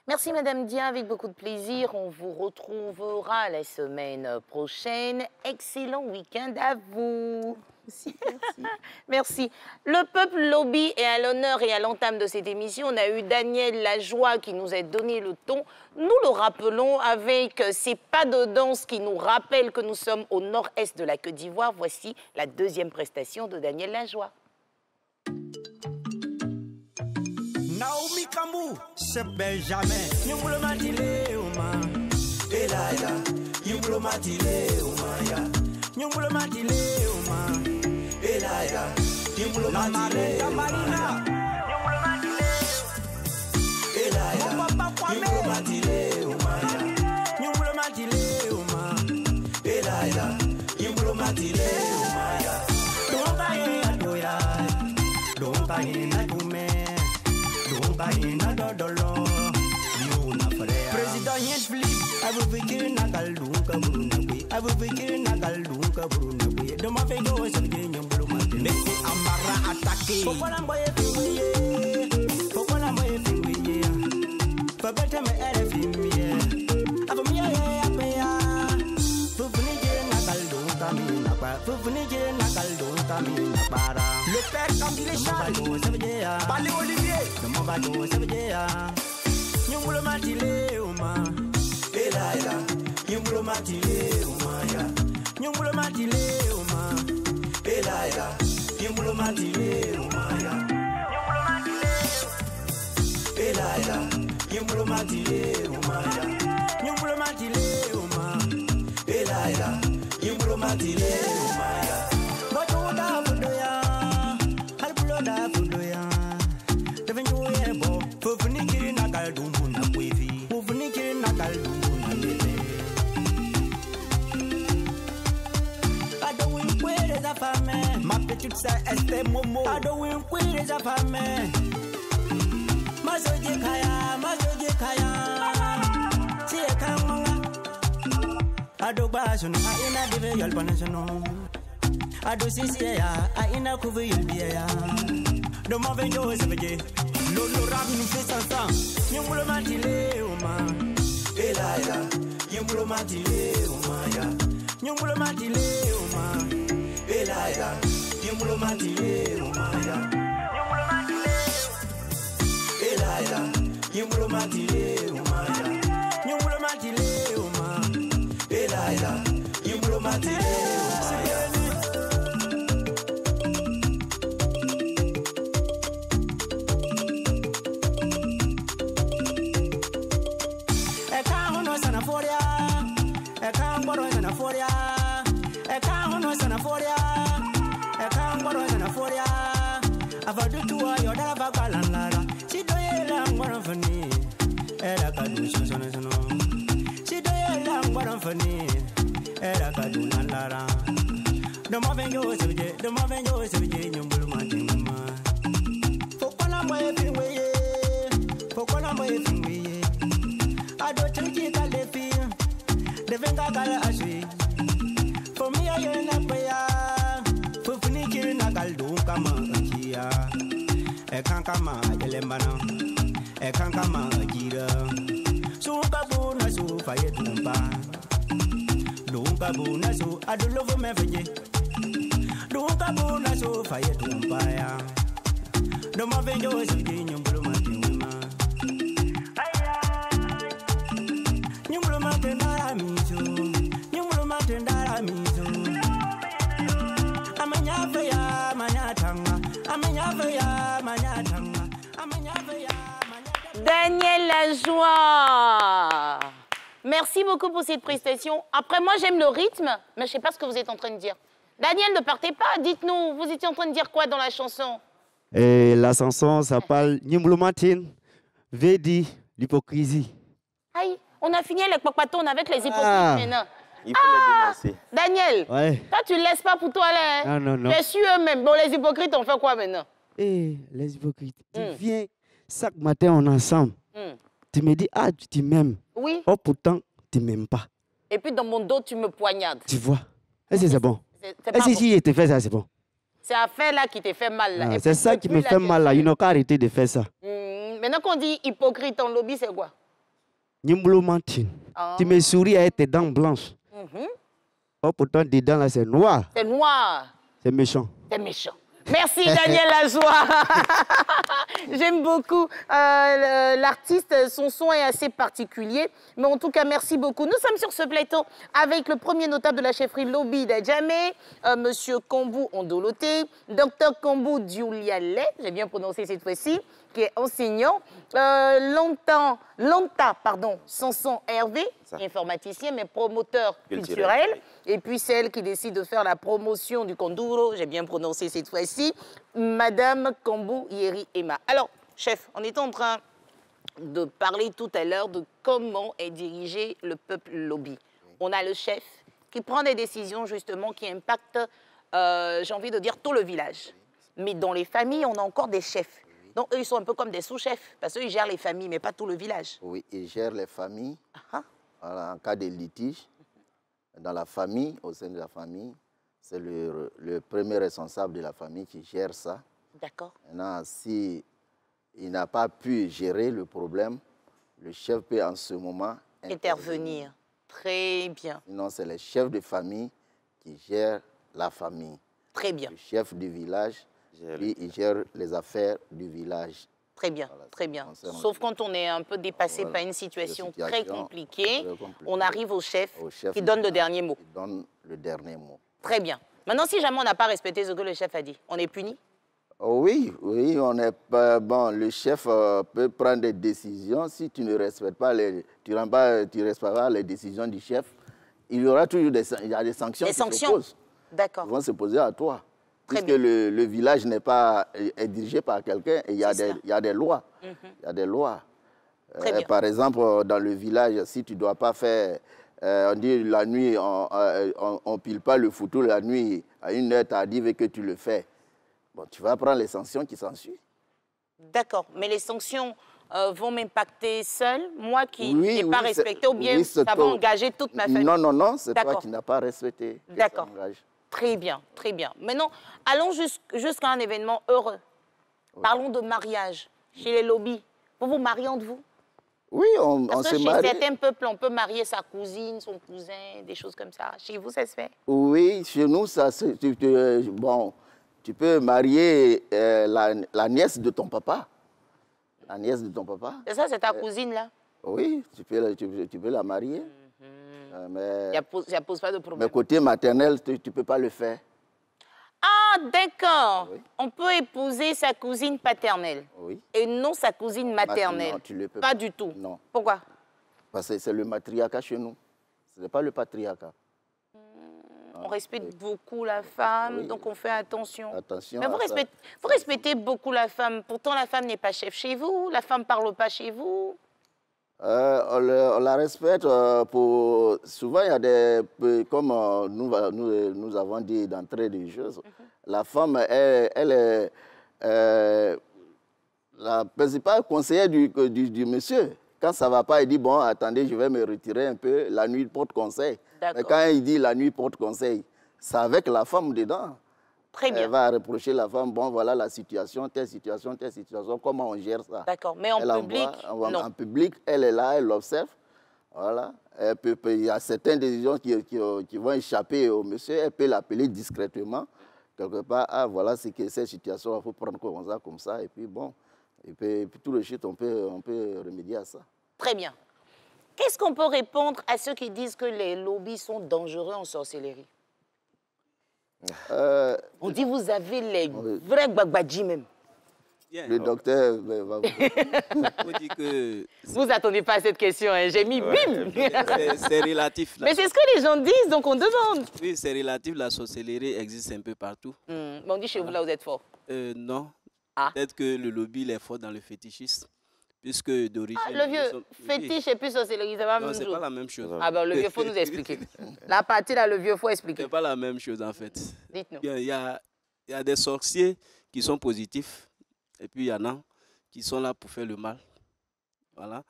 Merci Madame Dia, avec beaucoup de plaisir. On vous retrouvera la semaine prochaine. Excellent week-end à vous. Merci. Merci. Le peuple lobby est à l'honneur et à l'entame de cette émission. On a eu Daniel Lajoie qui nous a donné le ton. Nous le rappelons avec ces pas de danse qui nous rappellent que nous sommes au nord-est de la Côte d'Ivoire. Voici la deuxième prestation de Daniel Lajoie. Naomi Kambu, c'est Benjamin. Nyumbulo matile uma. Elaila, nyumbulo matile uma ya. Nyumbulo matile uma. Elaila, nyumbulo matile. Kamarina, nyumbulo matile. Elaila, nyumbulo matile uma ya. Nyumbulo matile uma. Elaila, nyumbulo matile uma ya. Don't buy it, do ya. Don't buy it, do me. Don't ina dodolo yuna frea president yet flip abu fikir na kalduka buruna bui abu fikir na kalduka buruna bui do ma fe go se de nyambulu ma de meki amara attaque pokola boye fiye pokola boye fiye fa beta me ere fiye abu mi ya ya fufuni je na kalduka mi na pa fufuni je na kalduka mi na para le père comme il est chale ça veut dire parler Olivier de mon bateau ça veut dire nyumbulo matile uma ela ela nyumbulo matile uma ya nyumbulo matile uma ela ela nyumbulo matile uma ya nyumbulo matile ela ela nyumbulo matile uma ya nyumbulo matile uma ela ela nyumbulo matile uma ya boto da budoya halbulo da budoya devenju ebo fofuni kiri na kaldumbu na kwefi fofuni kiri na kaldumbu na lele ado win kwere za fame ma petite sa este momo ado win kwere za fame mazoje kaya si e kamanga ado bashono a ina deve yal panasono ado sisi ya a ina kuvu yulbiya do ma venjo se veje lolo rap nous fait sansan nyumbulo matile uma ela ela nyumbulo matile uma ya nyumbulo matile uma ela ela nyumbulo matile uma ya nyumbulo matile ela ela nyumbulo matile uma ya nyumbulo matile uma ela ela nyumbulo matile uma ya Daniel Lajoie. Merci beaucoup pour cette prestation. Après, moi, j'aime le rythme, mais je ne sais pas ce que vous êtes en train de dire. Daniel, ne partez pas. Dites-nous, vous étiez en train de dire quoi dans la chanson? Et la chanson s'appelle Nyumbulo Martin, Vedi, l'hypocrisie. Aïe, on a fini avec Papaton avec les hypocrites maintenant. Il faut les dénoncer. Daniel, toi, tu ne laisses pas pour toi là. Hein? Non. Tu es sûr eux-mêmes. Bon, les hypocrites, on fait quoi maintenant? Les hypocrites, tu viens chaque matin, on est ensemble. Tu me dis, tu m'aimes. Oui. Oh, pourtant, tu ne m'aimes pas. Et puis, dans mon dos, tu me poignardes. Tu vois? Est-ce que c'est bon? Est-ce que si je te fais ça, c'est bon? C'est la fin là qui te fait mal. Là. C'est ça qui me fait mal là. Il n'a qu'à arrêter de faire ça. Maintenant qu'on dit hypocrite en lobby, c'est quoi? Nyumbulo Martin. Tu me souris avec tes dents blanches. Oh, pourtant, dedans là, c'est noir. C'est noir. C'est méchant. C'est méchant. Merci Daniel Lajoie. J'aime beaucoup l'artiste, son son est assez particulier. Mais en tout cas, merci beaucoup. Nous sommes sur ce plateau avec le premier notable de la chefferie Lobby d'Adjamé, Monsieur Kambou Ondoloté, Dr Kambou Dioulialé, j'ai bien prononcé cette fois-ci, qui est enseignant. Longta, Sanson Hervé, informaticien, mais promoteur culturel. Et puis celle qui décide de faire la promotion du Konduro, j'ai bien prononcé cette fois-ci, Madame Kambou Yeri Emma. Alors, chef, on était en train de parler tout à l'heure de comment est dirigé le peuple Lobby. On a le chef qui prend des décisions justement qui impactent, j'ai envie de dire, tout le village. Mais dans les familles, on a encore des chefs. Donc, eux, ils sont un peu comme des sous-chefs, parce qu'ils gèrent les familles, mais pas tout le village. Oui, ils gèrent les familles. Voilà, en cas de litige, dans la famille, au sein de la famille, c'est le premier responsable de la famille qui gère ça. D'accord. Maintenant, s'il n'a pas pu gérer le problème, le chef peut en ce moment intervenir. Très bien. Sinon, c'est les chefs de famille qui gèrent la famille. Très bien. Le chef du village, lui, il gère les affaires du village. Très bien, voilà, très bien. Sauf quand on est un peu dépassé par une situation très compliquée, on arrive au chef qui donne le dernier mot. Qui donne le dernier mot. Très bien. Maintenant, si jamais on n'a pas respecté ce que le chef a dit, on est puni? Oui, oui, on est pas bon. Le chef peut prendre des décisions. Si tu ne respectes pas tu respectes pas les décisions du chef, il y aura toujours des sanctions. Des sanctions. D'accord. Vont se poser à toi. Puisque le village est dirigé par quelqu'un et il y a des lois. Il y a des lois. Par exemple, dans le village, si tu ne dois pas faire, on dit la nuit, on ne pile pas le photo la nuit à une heure tardive et que tu le fais. Bon, tu vas prendre les sanctions qui s'ensuivent. D'accord, mais les sanctions vont m'impacter seul, moi qui n'ai pas respecté, ou bien ça va engager toute ma famille? Non, non, non, c'est toi qui n'as pas respecté. D'accord. Très bien, très bien. Maintenant, allons jusqu'à un événement heureux. Parlons de mariage chez les lobbies. Vous vous mariez entre vous? Oui, on se marie. Chez certains peuples, on peut marier sa cousine, son cousin, des choses comme ça. Chez vous, ça se fait? Oui, chez nous, ça se... Bon, tu peux marier la nièce de ton papa. La nièce de ton papa. C'est ça, c'est ta cousine, là? Oui, tu peux la marier. Mais ça pose pas de problème. Mais côté maternel, tu ne peux pas le faire. Ah, d'accord. Oui. On peut épouser sa cousine paternelle. Oui. Et non sa cousine maternelle. Non, tu le peux pas du tout. Non. Pourquoi? Parce que c'est le matriarcat chez nous. Ce n'est pas le patriarcat. On respecte beaucoup la femme, donc on fait attention. Attention. Mais vous respectez beaucoup la femme. Pourtant, la femme n'est pas chef chez vous. La femme ne parle pas chez vous. On la respecte pour... Souvent, il y a des... Comme nous avons dit d'entrée des choses, la femme, elle est la principale conseillère du monsieur. Quand ça ne va pas, il dit, bon, attendez, je vais me retirer un peu. La nuit, il porte conseil. Mais quand il dit la nuit, il porte conseil, c'est avec la femme dedans. Très bien. Elle va reprocher la femme, bon, voilà la situation, telle situation, comment on gère ça. D'accord, mais en public, non. En public, elle est là, elle l'observe. Voilà. Il y a certaines décisions qui vont échapper au monsieur, elle peut l'appeler discrètement. Quelque part, ah, voilà, c'est que cette situation, il faut prendre comme ça, et puis bon, et puis tout le shit, on peut remédier à ça. Très bien. Qu'est-ce qu'on peut répondre à ceux qui disent que les lobbies sont dangereux en sorcellerie? On dit vous avez les vrais gbagbaji même. Le docteur va vous... Vous n'attendez pas à cette question, hein? J'ai mis bim. C'est relatif. Mais c'est ce que les gens disent, donc on demande. Oui, c'est relatif. La sorcellerie existe un peu partout. Mais on dit chez vous, là, vous êtes fort. Non. Peut-être que le lobby il est fort dans le fétichisme. Puisque d'origine... le vieux fétiche et puis sorcellerie, c'est pas la même chose. Non, c'est pas la même chose. Ah ben, le vieux, il faut nous expliquer. La partie là, le vieux, il faut expliquer. C'est pas la même chose, en fait. Dites-nous. Il y a des sorciers qui sont positifs, et puis il y en a qui sont là pour faire le mal. Voilà.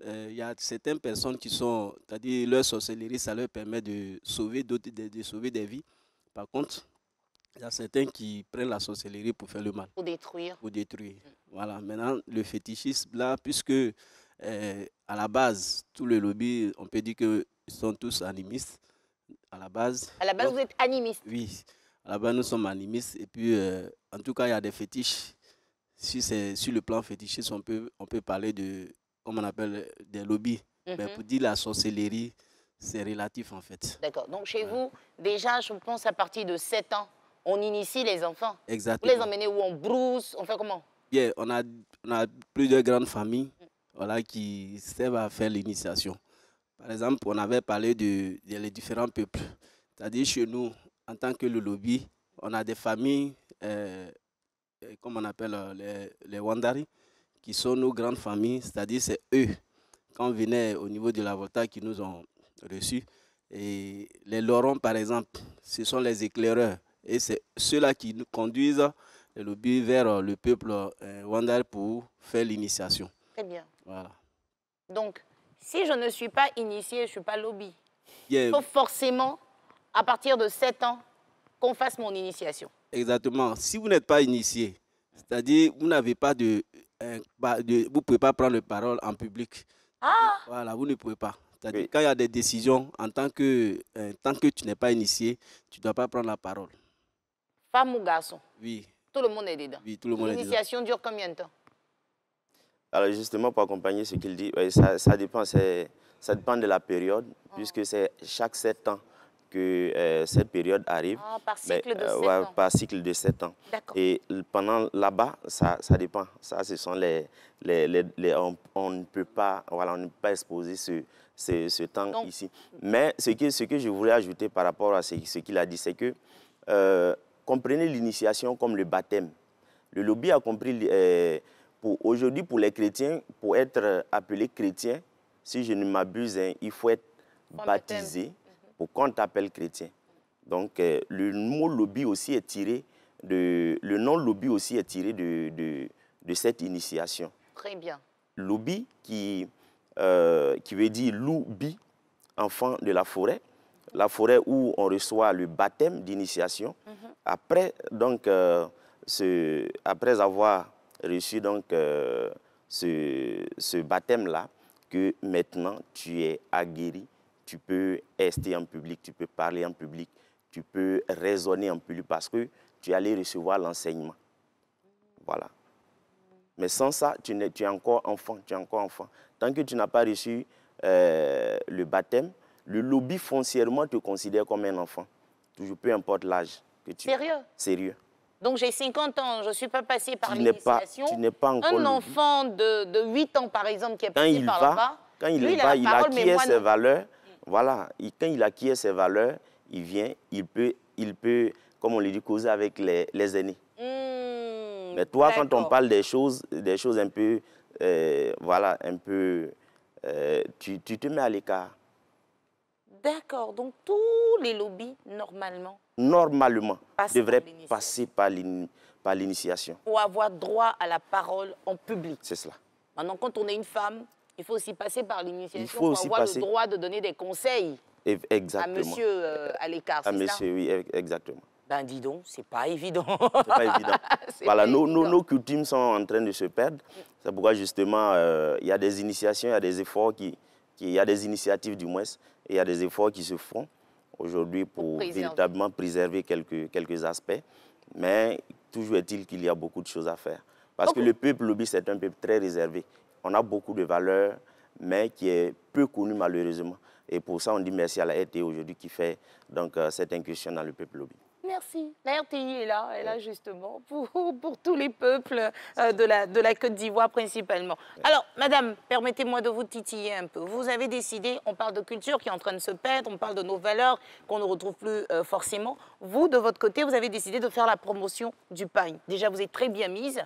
Il y a certaines personnes qui sont... C'est-à-dire, leur sorcellerie, ça leur permet de sauver des vies. Par contre, il y a certains qui prennent la sorcellerie pour faire le mal. Pour détruire. Pour détruire. Voilà. Maintenant, le fétichisme, là, puisque à la base, tout le lobby, on peut dire qu'ils sont tous animistes. À la base. À la base, donc, vous êtes animiste? Oui. À la base, nous sommes animistes. Et puis, en tout cas, il y a des fétiches. Si c'est sur le plan fétichiste, on peut parler de, comme on appelle, des lobbies. Mais pour dire la sorcellerie, c'est relatif, en fait. D'accord. Donc, chez vous, déjà, je pense à partir de 7 ans, on initie les enfants. Exactement. Vous les emmenez où? On brousse? On fait comment? Bien, on a plusieurs grandes familles voilà, qui servent à faire l'initiation. Par exemple, on avait parlé des différents peuples. C'est-à-dire, chez nous, en tant que le lobby, on a des familles, comme on appelle les Wandari, qui sont nos grandes familles. C'est-à-dire, c'est eux, quand on venait au niveau de la Volta, qui nous ont reçus. Et les Lorons, par exemple, ce sont les éclaireurs. Et c'est ceux-là qui nous conduisent le lobby vers le peuple Wandal pour faire l'initiation. Très bien. Voilà. Donc, si je ne suis pas initié, je ne suis pas lobby. Yeah. Il faut forcément, à partir de 7 ans, qu'on fasse mon initiation. Exactement. Si vous n'êtes pas initié, c'est-à-dire vous n'avez pas vous ne pouvez pas prendre la parole en public. Ah! Voilà, vous ne pouvez pas. C'est-à-dire quand il y a des décisions, tant que tu n'es pas initié, tu ne dois pas prendre la parole. Femme ou garçon? Oui. Tout le monde est dedans. Oui, tout le monde est dedans. L'initiation dure combien de temps? Alors justement, pour accompagner ce qu'il dit, ça dépend de la période, puisque c'est chaque 7 ans que cette période arrive. Ah, par cycle de 7 ans. Par cycle de 7 ans. Et pendant là-bas, ça dépend. Ça, ce sont on ne peut pas, voilà, on ne peut pas exposer ce temps ici. Mais ce que je voulais ajouter par rapport à ce qu'il a dit, c'est que comprenez l'initiation comme le baptême. Le lobby a compris, aujourd'hui pour les chrétiens, pour être appelé chrétien, si je ne m'abuse, il faut être baptisé pour qu'on t'appelle chrétien. Donc le mot lobby aussi est tiré le nom lobby aussi est tiré de cette initiation. Très bien. Lobby qui veut dire loubi, enfant de la forêt où on reçoit le baptême d'initiation. Après, donc, après avoir reçu donc, ce baptême-là, que maintenant tu es aguerri, tu peux rester en public, tu peux parler en public, tu peux raisonner en public parce que tu allais recevoir l'enseignement. Voilà. Mais sans ça, tu es encore enfant, Tant que tu n'as pas reçu le baptême, le lobby foncièrement te considère comme un enfant. Toujours, peu importe l'âge que tu as. Sérieux? Sérieux. Donc j'ai 50 ans, je ne suis pas passée par l'initiation. Tu n'es pas encore un enfant de 8 ans, par exemple, qui est passé par là-bas, quand il acquiert ses valeurs, voilà, quand il acquiert ses valeurs, il vient, il peut comme on le dit, causer avec les aînés. Mais toi, quand on parle des choses un peu, voilà, un peu, tu te mets à l'écart. D'accord, donc tous les lobbies, normalement, devraient passer par l'initiation. Pour avoir droit à la parole en public. C'est cela. Maintenant, quand on est une femme, il faut aussi passer par l'initiation pour avoir le droit de donner des conseils à monsieur à l'écart, c'est ça? Monsieur, oui, exactement. Ben dis donc, c'est pas évident. C'est pas évident. Voilà, nos coutumes sont en train de se perdre. C'est pourquoi justement, il y a des initiations, il y a des efforts il y a des initiatives du moins, et il y a des efforts qui se font aujourd'hui pour véritablement préserver quelques aspects. Mais toujours est-il qu'il y a beaucoup de choses à faire. Parce que le peuple lobby, c'est un peuple très réservé. On a beaucoup de valeurs, mais qui est peu connu malheureusement. Et pour ça, on dit merci à la RTI aujourd'hui qui fait donc, cette incursion dans le peuple lobby. Merci. La RTI est là justement pour tous les peuples de la Côte d'Ivoire principalement. Alors, madame, permettez-moi de vous titiller un peu. Vous avez décidé, on parle de culture qui est en train de se perdre, on parle de nos valeurs qu'on ne retrouve plus forcément. Vous, de votre côté, vous avez décidé de faire la promotion du pagne. Déjà, vous êtes très bien mise.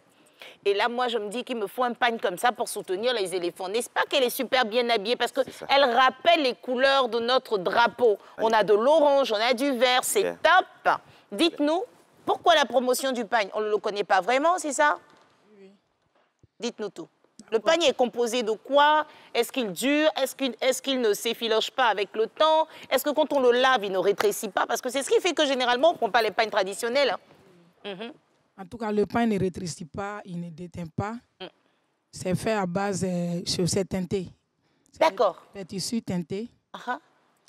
Et là, moi, je me dis qu'il me faut un pagne comme ça pour soutenir les éléphants. N'est-ce pas qu'elle est super bien habillée? Parce qu'elle rappelle les couleurs de notre drapeau. On a de l'orange, on a du vert, c'est top. Dites-nous, pourquoi la promotion du pagne? On ne le connaît pas vraiment, c'est ça? Oui. Dites-nous tout. Le pagne est composé de quoi? Est-ce qu'il dure? Est-ce qu'il ne s'effiloche pas avec le temps? Est-ce que quand on le lave, il ne rétrécit pas? Parce que c'est ce qui fait que généralement, on ne prend pas les pagnes traditionnels. En tout cas, le pain ne rétrécit pas, il ne déteint pas. C'est fait à base de chaussettes teintées. D'accord. C'est tissu teinté.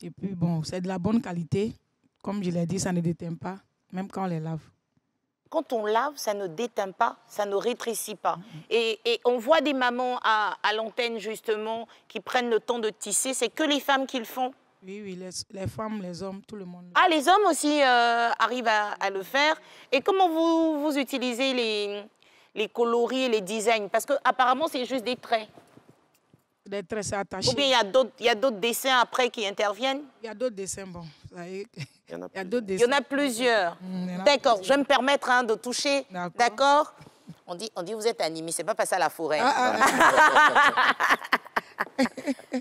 Et puis, bon, c'est de la bonne qualité. Comme je l'ai dit, ça ne déteint pas, même quand on les lave. Quand on lave, ça ne déteint pas, ça ne rétrécit pas. Et on voit des mamans à l'antenne, justement, qui prennent le temps de tisser. C'est que les femmes qui le font? Oui, les femmes, les hommes, tout le monde. Ah, les hommes aussi arrivent à le faire. Et comment vous utilisez les coloris et les designs? Parce qu'apparemment, c'est juste des traits. Des traits, c'est attaché. Ou bien il y a d'autres dessins après qui interviennent? Il y a d'autres dessins, bon. Il y en a plusieurs. D'accord, je vais me permettre de toucher. D'accord. On dit vous êtes animé, c'est pas passé à la forêt.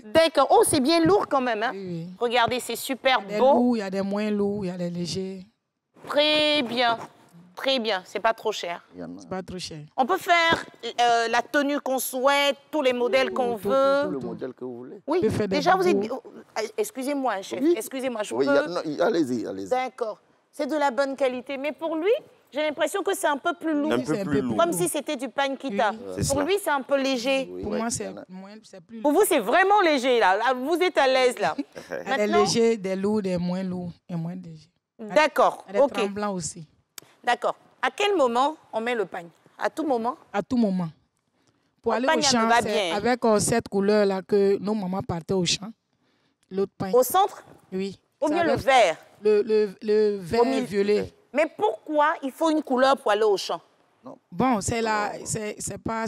D'accord. Oh, c'est bien lourd quand même. Hein? Oui. Regardez, c'est super beau. Il y a des moins lourds, il y a des légers. Très bien. Très bien, c'est pas trop cher. C'est pas trop cher. On peut faire la tenue qu'on souhaite, tous les modèles qu'on veut. Tout le modèle que vous voulez. Oui, déjà vous êtes... Excusez-moi, chef, excusez-moi, je peux... Allez-y, allez-y. D'accord, c'est de la bonne qualité, mais pour lui, j'ai l'impression que c'est un peu plus lourd. Un peu plus lourd. Comme si c'était du pankita. Oui. Pour lui, c'est un peu léger. Pour moi, c'est plus... Pour vous, c'est vraiment léger, là. Vous êtes à l'aise, là. Des légers, des lourds, des moins lourds et moins légers. D'accord, Des tremblants aussi. D'accord. À quel moment on met le pagne? À tout moment? À tout moment. Pour aller au champ, c'est avec cette couleur-là que nos mamans partaient au champ. L'autre pagne. Au centre? Oui. Ou bien le vert? Le vert violet. Mais pourquoi il faut une couleur pour aller au champ? Non. Bon, c'est là, c'est pas...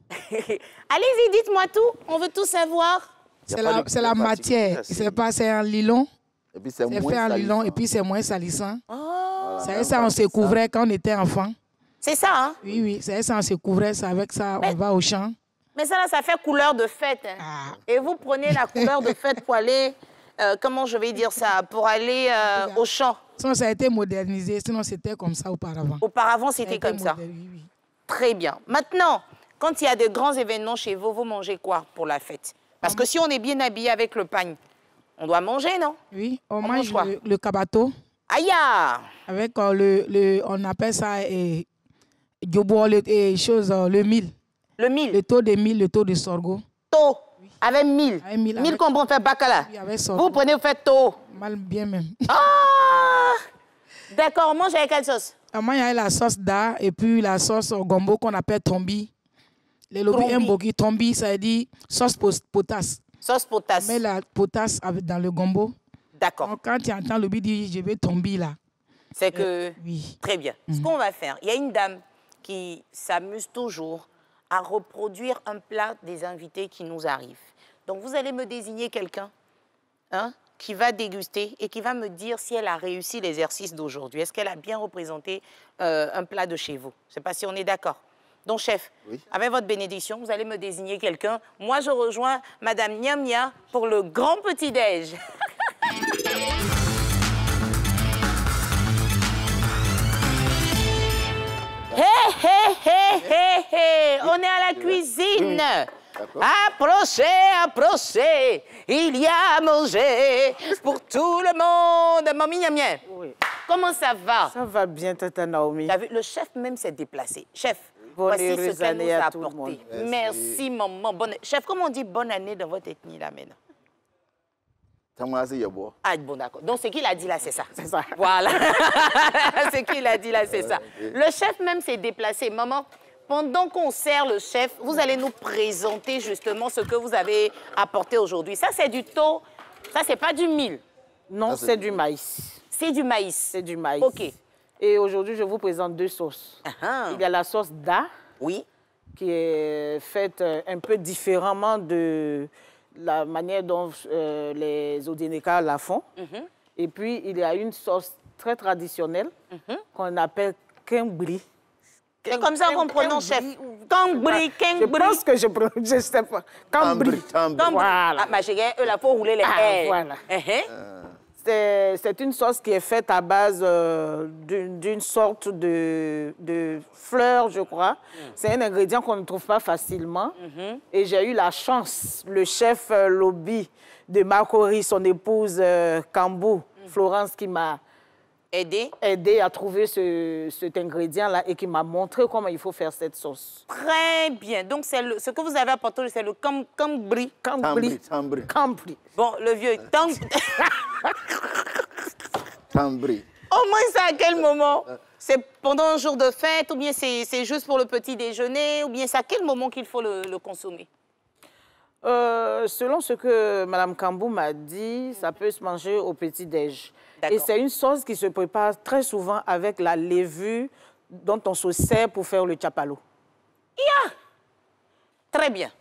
Allez-y, dites-moi tout. On veut tout savoir. C'est la matière. C'est en nylon. Et puis c'est fait en nylon et puis c'est moins salissant. C'est ça, on se couvrait quand on était enfant. C'est ça, hein? Oui, oui, c'est ça, on se couvrait. Avec ça, on va au champ. Mais ça, ça fait couleur de fête. Hein. Et vous prenez la couleur de fête pour aller... comment je vais dire ça? Pour aller au champ. Sinon, ça a été modernisé. Sinon, c'était comme ça auparavant. Auparavant, c'était comme ça. Oui. Très bien. Maintenant, quand il y a de grands événements chez vous, vous mangez quoi pour la fête? Parce que si on est bien habillé avec le pagne, on doit manger, non? Oui, on mange le kabato. Aïe! Avec on appelle ça le mil. Le mil? Le taux de mil, le taux de sorgho. Taux? Avec mil? Avec mil. Mil comme on fait bacala? Oui, avec sorgho. Vous prenez, vous faites taux? Mal bien même. Ah! D'accord, on mange avec quelle sauce? On mange avec la sauce da et puis la sauce gombo qu'on appelle tombi. Les lobbies aiment beaucoup. Tombi, ça veut dire sauce potasse. Sauce potasse. On met la potasse dans le gombo. D'accord. Donc, quand tu entends le lobby dire je vais tomber là. C'est que... Oui. Très bien. Ce qu'on va faire, il y a une dame qui s'amuse toujours à reproduire un plat des invités qui nous arrivent. Donc, vous allez me désigner quelqu'un qui va déguster et qui va me dire si elle a réussi l'exercice d'aujourd'hui. Est-ce qu'elle a bien représenté un plat de chez vous? Je ne sais pas si on est d'accord. Donc, chef, avec votre bénédiction, vous allez me désigner quelqu'un. Moi, je rejoins Madame Niamia pour le grand petit-déj. On est à la cuisine. Approchez, approchez, il y a à manger pour tout le monde. Mamie Niamia, comment ça va? Ça va bien, Tata Naomi. Le chef même s'est déplacé. Chef, voici ce qu'elle nous a apporté. Merci, maman. Chef, comment on dit bonne année dans votre ethnie là maintenant? Ah, bon, d'accord. Donc, ce qu'il a dit là, c'est ça. C'est ça. Voilà. Ce qu'il a dit là, c'est ça. Le chef même s'est déplacé. Maman, pendant qu'on sert le chef, vous allez nous présenter justement ce que vous avez apporté aujourd'hui. Ça, c'est du taux. Ça, c'est pas du mil. Non, c'est du maïs. C'est du maïs. C'est du maïs. OK. Et aujourd'hui, je vous présente deux sauces. Il y a la sauce Da. Oui. Qui est faite un peu différemment de la manière dont les Odineka la font. Et puis, il y a une sauce très traditionnelle qu'on appelle Kembri. C'est comme ça qu'on prononce, chef. Kembri, Kembri. Je pense que je ne sais pas. Kembri. Voilà. Ah, ma chérie, eux, là, faut rouler les airs. Voilà. C'est une sauce qui est faite à base d'une sorte de fleur, je crois. C'est un ingrédient qu'on ne trouve pas facilement. Et j'ai eu la chance, le chef lobby de Makori, son épouse Kambou, Florence, qui m'a aidé à trouver cet ingrédient-là et qui m'a montré comment il faut faire cette sauce. Très bien. Donc, ce que vous avez apporté, c'est le Kambri. Kambri. Bon, le vieux. Kambri. Au moins, c'est à quel moment? C'est pendant un jour de fête ou bien c'est juste pour le petit déjeuner ou bien c'est à quel moment qu'il faut le consommer? Selon ce que Mme Kambou m'a dit, ça peut se manger au petit-déj. Et c'est une sauce qui se prépare très souvent avec la levure dont on se sert pour faire le chapalo. Très bien.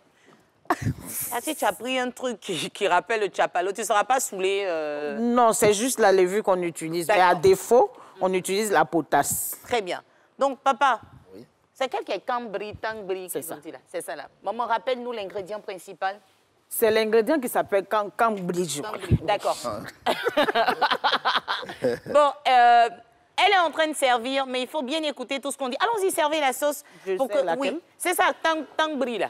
Si tu as pris un truc qui rappelle le chapalo, tu ne seras pas saoulé Non, c'est juste la levure qu'on utilise. Mais à défaut, on utilise la potasse. Très bien. Donc, papa, c'est quel qui est Kambri, Tangri? C'est ça. C'est ça là. Maman, rappelle-nous l'ingrédient principal. C'est l'ingrédient qui s'appelle Kambri. D'accord. Bon, Elle est en train de servir, mais il faut bien écouter tout ce qu'on dit. Allons-y, servez la sauce. Oui, c'est ça, tang-bri là.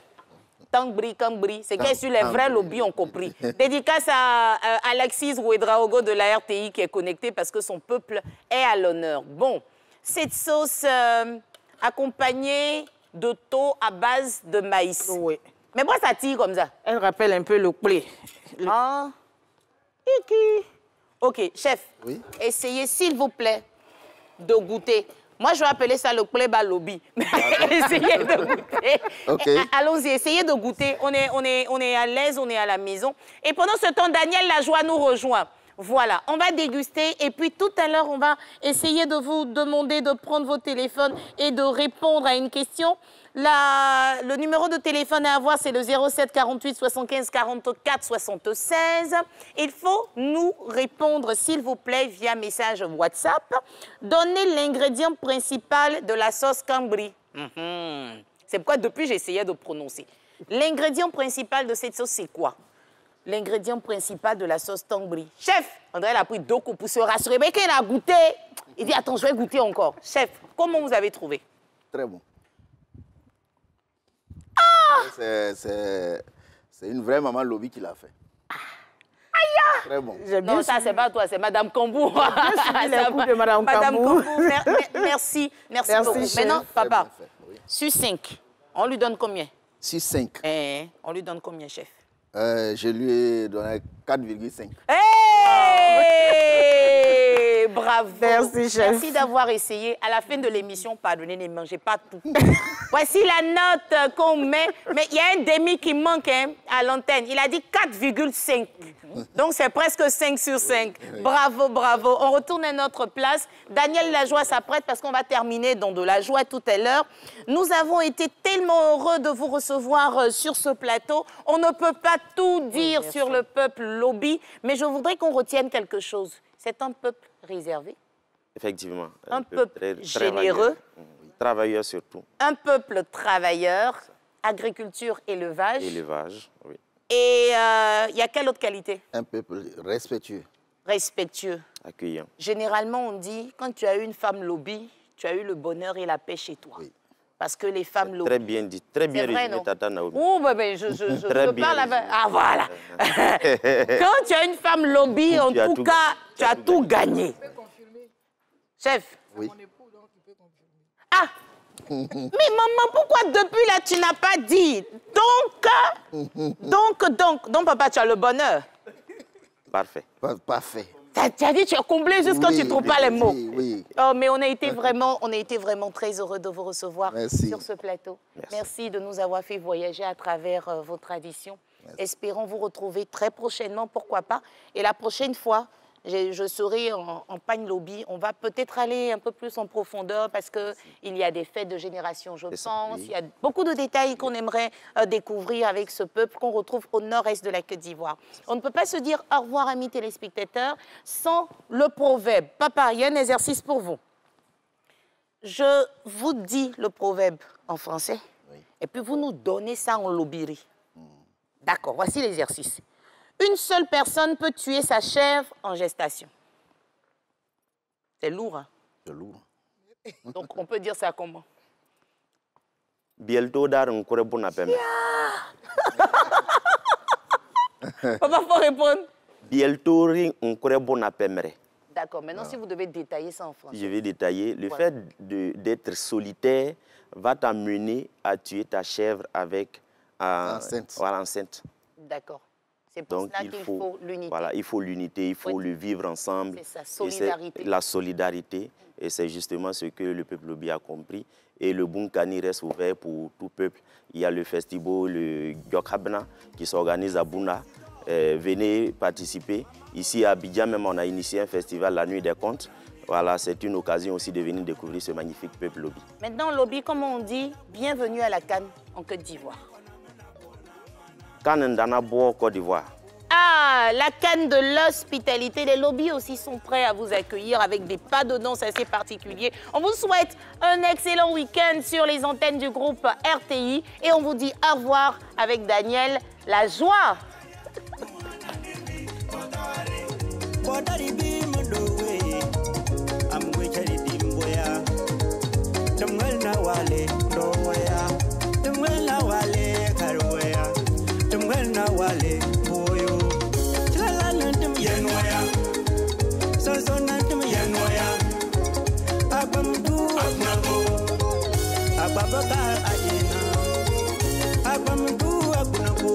Tang-bri, cambri, c'est qu'elle sur les vrais lobbies ont compris. Dédicace à Alexis Ouedraogo de la RTI qui est connecté parce que son peuple est à l'honneur. Bon, cette sauce accompagnée de thon à base de maïs. Oui. Mais moi, ça tire comme ça. Elle rappelle un peu le poulet. Ah. Ok, chef, essayez s'il vous plaît de goûter. Moi, je vais appeler ça le poulet balobi. Essayez de goûter. Okay. Allons-y, essayez de goûter. On est à l'aise, on est à la maison. Et pendant ce temps, Daniel Lajoie nous rejoint. Voilà, on va déguster et puis tout à l'heure, on va essayer de vous demander de prendre vos téléphones et de répondre à une question. Le numéro de téléphone à avoir, c'est le 07 48 75 44 76. Il faut nous répondre, s'il vous plaît, via message WhatsApp. Donnez l'ingrédient principal de la sauce cambri. C'est pourquoi depuis, j'essayais de prononcer. L'ingrédient principal de cette sauce, c'est quoi? L'ingrédient principal de la sauce tangri. Chef, André a pris 2 coups pour se rassurer. Mais quand il a goûté, il dit, attends, je vais goûter encore. Chef, comment vous avez trouvé? Très bon. C'est une vraie maman lobby qui l'a fait. Aïe! Très bon. Non, ça, c'est pas toi, c'est Madame Kambou. de Madame Kambou. Merci beaucoup. Chef. Maintenant, papa, sur 5, on lui donne combien? Sur 5. On lui donne combien, chef? Je lui ai donné 4,5. Hey! Bravo. Merci, chef. Merci d'avoir essayé. À la fin de l'émission, pardonnez, ne mangez pas tout. Voici la note qu'on met. Mais il y a un demi qui manque à l'antenne. Il a dit 4,5. Donc, c'est presque 5 sur 5. Bravo, bravo. On retourne à notre place. Daniel Lajoie s'apprête parce qu'on va terminer dans de la joie tout à l'heure. Nous avons été tellement heureux de vous recevoir sur ce plateau. On ne peut pas tout dire sur le peuple lobby, mais je voudrais qu'on retienne quelque chose. C'est un peuple réservé. Effectivement. Un peuple généreux. Travailleur surtout. Un peuple travailleur. Agriculture, élevage. Élevage, oui. Et il y a quelle autre qualité? Un peuple respectueux. Respectueux. Accueillant. Généralement, on dit, quand tu as eu une femme lobby, tu as eu le bonheur et la paix chez toi. Oui. Parce que les femmes lobby... Très bien dit, très bien résumé, Tata Naomi. Oh, ben, je parle avec... Ah, voilà. Quand tu as une femme lobby, en tout cas, tu as tout gagné. Chef. Oui. Ah! Mais maman, pourquoi depuis là, tu n'as pas dit? Donc, papa, tu as le bonheur. Parfait. Parfait. Tu as dit, tu as comblé juste quand tu ne trouves pas les mots. Oui. Oh, mais on a été vraiment très heureux de vous recevoir sur ce plateau. Merci de nous avoir fait voyager à travers vos traditions. Merci. Espérons vous retrouver très prochainement, pourquoi pas. Et la prochaine fois, je serai en Pagne Lobby. On va peut-être aller un peu plus en profondeur parce qu'il y a des fêtes de génération, je pense. Il y a beaucoup de détails qu'on aimerait découvrir avec ce peuple qu'on retrouve au nord-est de la Côte d'Ivoire. On ne peut pas se dire au revoir, amis téléspectateurs, sans le proverbe. Papa, il y a un exercice pour vous. Je vous dis le proverbe en français et puis vous nous donnez ça en lobiri. D'accord, voici l'exercice. Une seule personne peut tuer sa chèvre en gestation. C'est lourd, hein? C'est lourd. Donc, on peut dire ça comment? Bielto dar un kore bona pemere. Papa, faut répondre. Bielto ring un kore bona pemere. D'accord, maintenant, si vous devez détailler ça en français. Je vais détailler. Le fait d'être solitaire va t'amener à tuer ta chèvre avec enceinte. D'accord. C'est pour cela qu'il faut l'unité. Voilà, il faut l'unité, il faut le vivre ensemble. C'est ça, solidarité. La solidarité. Et c'est justement ce que le peuple lobby a compris. Et le Bunkani reste ouvert pour tout peuple. Il y a le festival, le Gyokhabna, qui s'organise à Bouna. Venez participer. Ici à Abidjan, même, on a initié un festival, la Nuit des Contes. Voilà, c'est une occasion aussi de venir découvrir ce magnifique peuple lobby. Maintenant, lobby, comme on dit, bienvenue à la CAN en Côte d'Ivoire. Côte d'Ivoire. Ah, la canne de l'hospitalité. Les lobbies aussi sont prêts à vous accueillir avec des pas de danse assez particuliers. On vous souhaite un excellent week-end sur les antennes du groupe RTI et on vous dit au revoir avec Daniel Lajoie. wale roya tumwena wale karwaya tumwena wale boyo chalala tum yenwaya sonsona tum yenwaya abamdu abnabo ababaka ajena abamdu abnabo